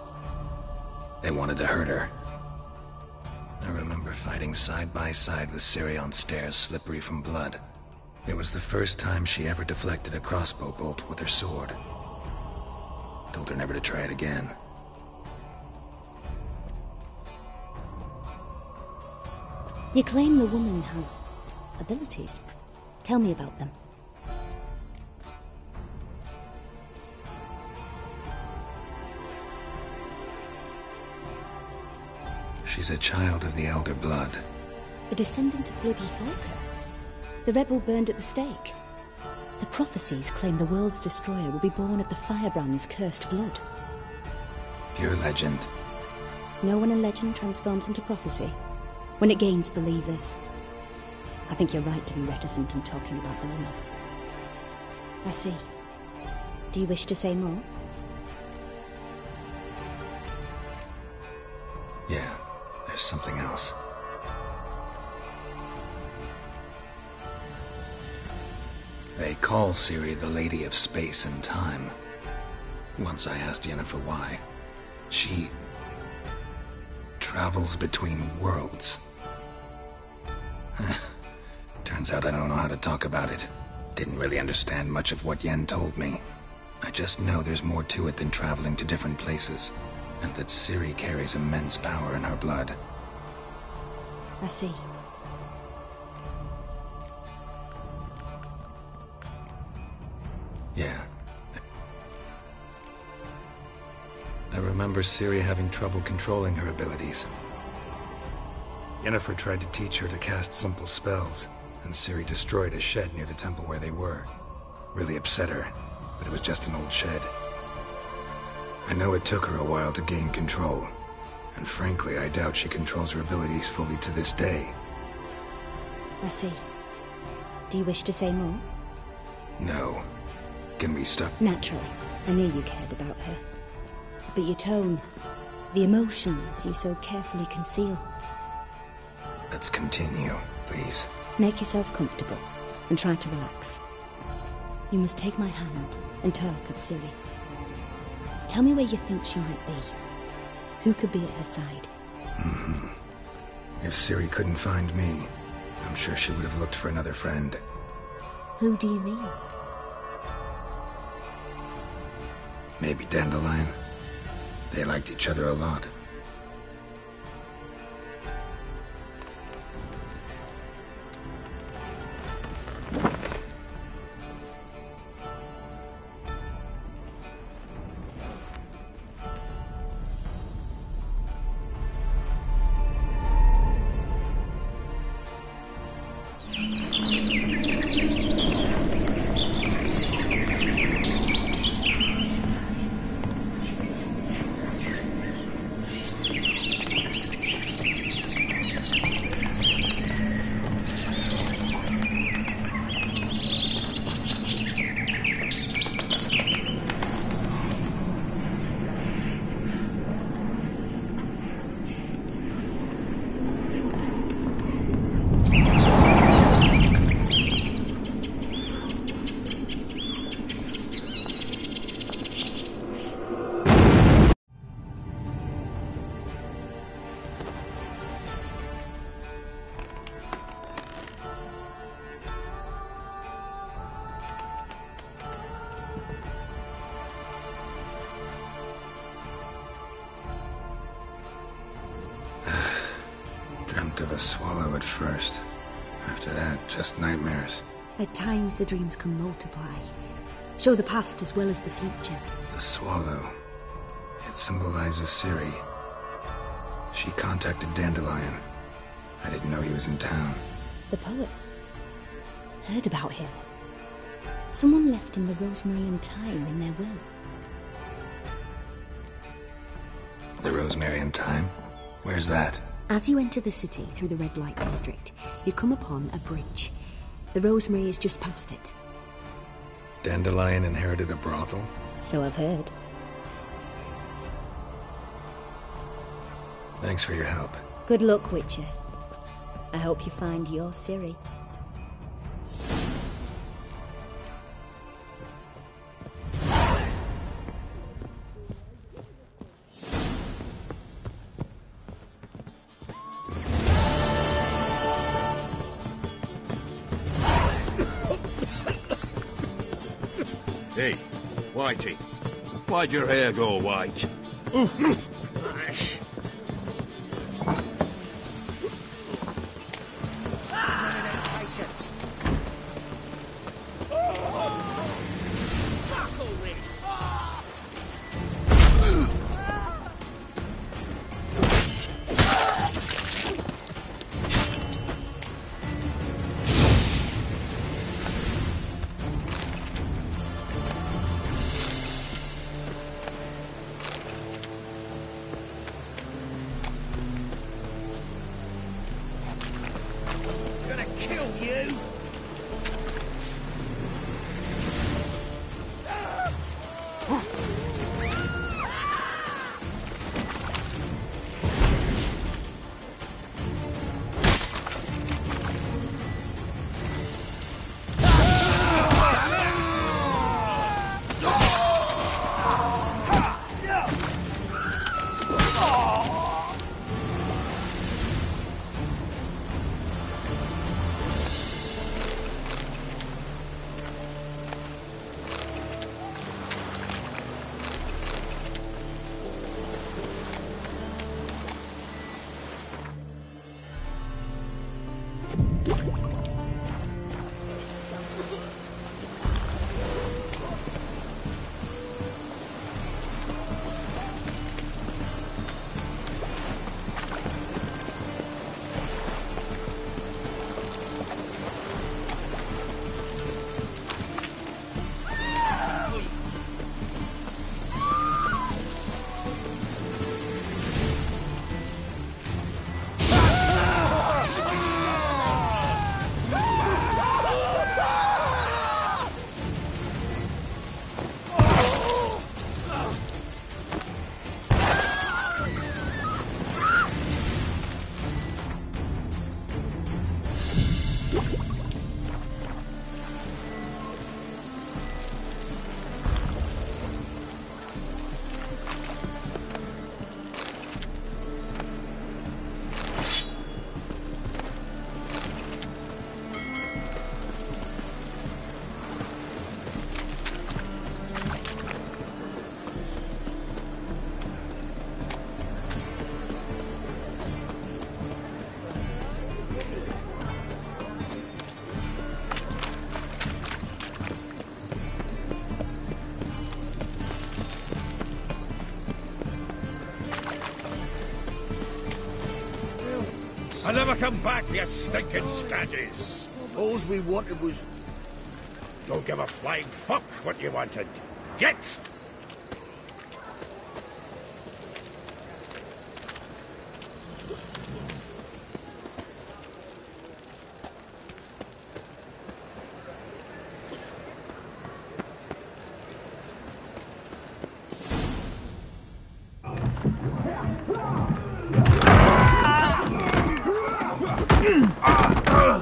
S8: They wanted to hurt her. I remember fighting side by side with Ciri on stairs slippery from blood. It was the first time she ever deflected a crossbow bolt with her sword. Told her never to try it again.
S22: You claim the woman has abilities. Tell me about them.
S8: She's a child of the Elder Blood.
S22: A descendant of bloody Falker. The rebel burned at the stake. The prophecies claim the world's destroyer will be born of the Firebrand's cursed blood.
S8: Pure legend.
S22: Know when a legend transforms into prophecy? When it gains believers. I think you're right to be reticent in talking about the woman. I see. Do you wish to say more?
S8: Yeah, there's something else. They call Ciri the Lady of Space and Time. Once I asked Yennefer why. She travels between worlds. Turns out I don't know how to talk about it. Didn't really understand much of what Yen told me. I just know there's more to it than traveling to different places, and that Ciri carries immense power in her blood.
S22: I see.
S8: Yeah. I remember Ciri having trouble controlling her abilities. Yennefer tried to teach her to cast simple spells, and Ciri destroyed a shed near the temple where they were. Really upset her, but it was just an old shed. I know it took her a while to gain control, and frankly, I doubt she controls her abilities fully to this day.
S22: I see. Do you wish to say more?
S8: No. Can we stop?
S22: Naturally. I knew you cared about her. But your tone, the emotions you so carefully conceal.
S8: Let's continue, please.
S22: Make yourself comfortable, and try to relax. You must take my hand and talk of Ciri. Tell me where you think she might be. Who could be at her side?
S8: If Ciri couldn't find me, I'm sure she would have looked for another friend.
S22: Who do you mean?
S8: Maybe Dandelion. They liked each other a lot. Dreamt of a swallow at first. After that, just nightmares.
S22: At times the dreams can multiply. Show the past as well as the future.
S8: The swallow. It symbolizes Ciri. She contacted Dandelion. I didn't know he was in town.
S22: The poet. Heard about him. Someone left him the rosemary and thyme in their will.
S8: The rosemary and thyme? Where's that?
S22: As you enter the city through the red light district, you come upon a bridge. The rosemary is just past it.
S8: Dandelion inherited a brothel?
S22: So I've heard.
S8: Thanks for your help.
S22: Good luck, Witcher. I hope you find your Ciri.
S5: Hey, Whitey, why'd your hair go white? I'll never come back, you stinking scadges.
S6: All we wanted was...
S5: Don't give a flying fuck what you wanted. Get!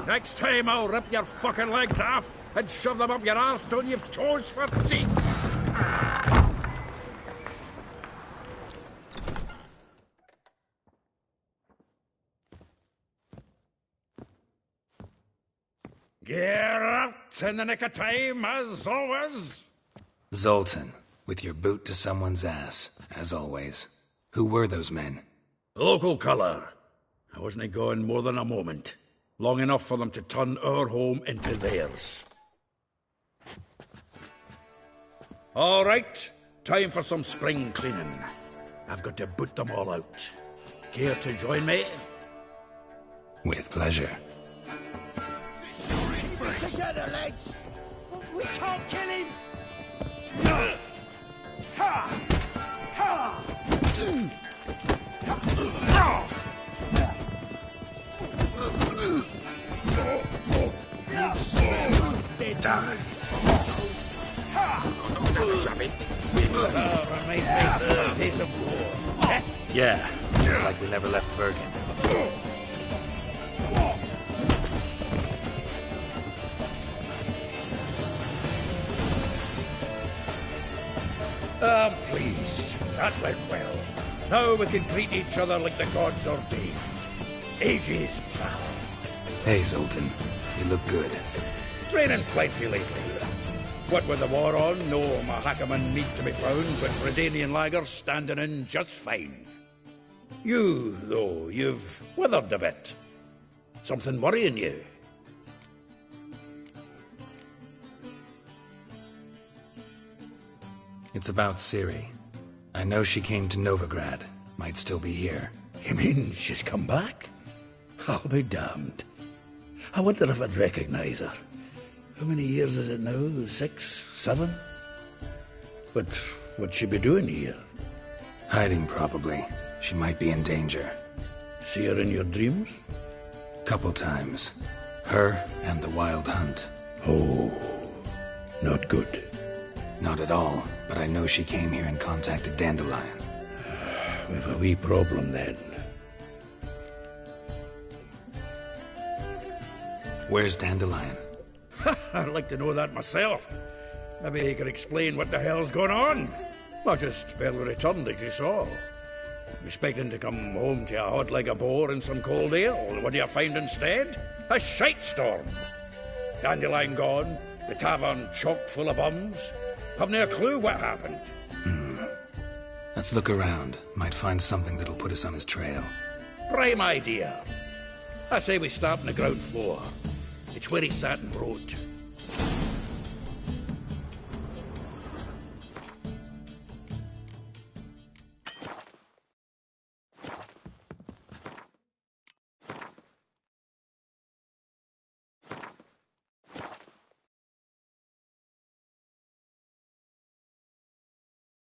S5: Next time I'll rip your fucking legs off and shove them up your arse till you've toes for teeth. Get out in the nick of time, as always.
S8: Zoltan, with your boot to someone's ass, as always. Who were those men?
S5: Local colour. I wasn't gone more than a moment. Long enough for them to turn our home into theirs. All right, time for some spring cleaning. I've got to boot them all out. Care to join me?
S8: With pleasure.
S20: Together, lads! We can't kill him!
S5: Reminds me of days of war.
S8: Yeah, just like we never left Bergen.
S5: I'm pleased. That went well. Now we can treat each other like the gods ordained. Ages, pal.
S8: Hey, Zoltan. You look good.
S5: Training plenty lately. What with the war on, no Mahakaman need to be found, but Redanian lagers standing in just fine. You, though, you've withered a bit. Something worrying you?
S8: It's about Ciri. I know she came to Novigrad. Might still be here.
S5: You mean she's come back? I'll be damned. I wonder if I'd recognize her. How many years is it now? 6, 7? But what'd she be doing here?
S8: Hiding, probably. She might be in danger.
S5: See her in your dreams?
S8: Couple times. Her and the Wild Hunt.
S5: Oh, not good.
S8: Not at all, but I know she came here and contacted Dandelion.
S5: We've a wee problem then.
S8: Where's Dandelion?
S5: I'd like to know that myself. Maybe he could explain what the hell's going on. I just barely returned, as you saw. Expecting to come home to a hot leg of boar and some cold ale. What do you find instead? A shitestorm. Dandelion gone, the tavern chock full of bums. Haven't a clue what happened.
S8: Let's look around. Might find something that'll put us on his trail.
S5: Prime idea.
S11: I say we start on the ground floor. It's where he sat and wrote.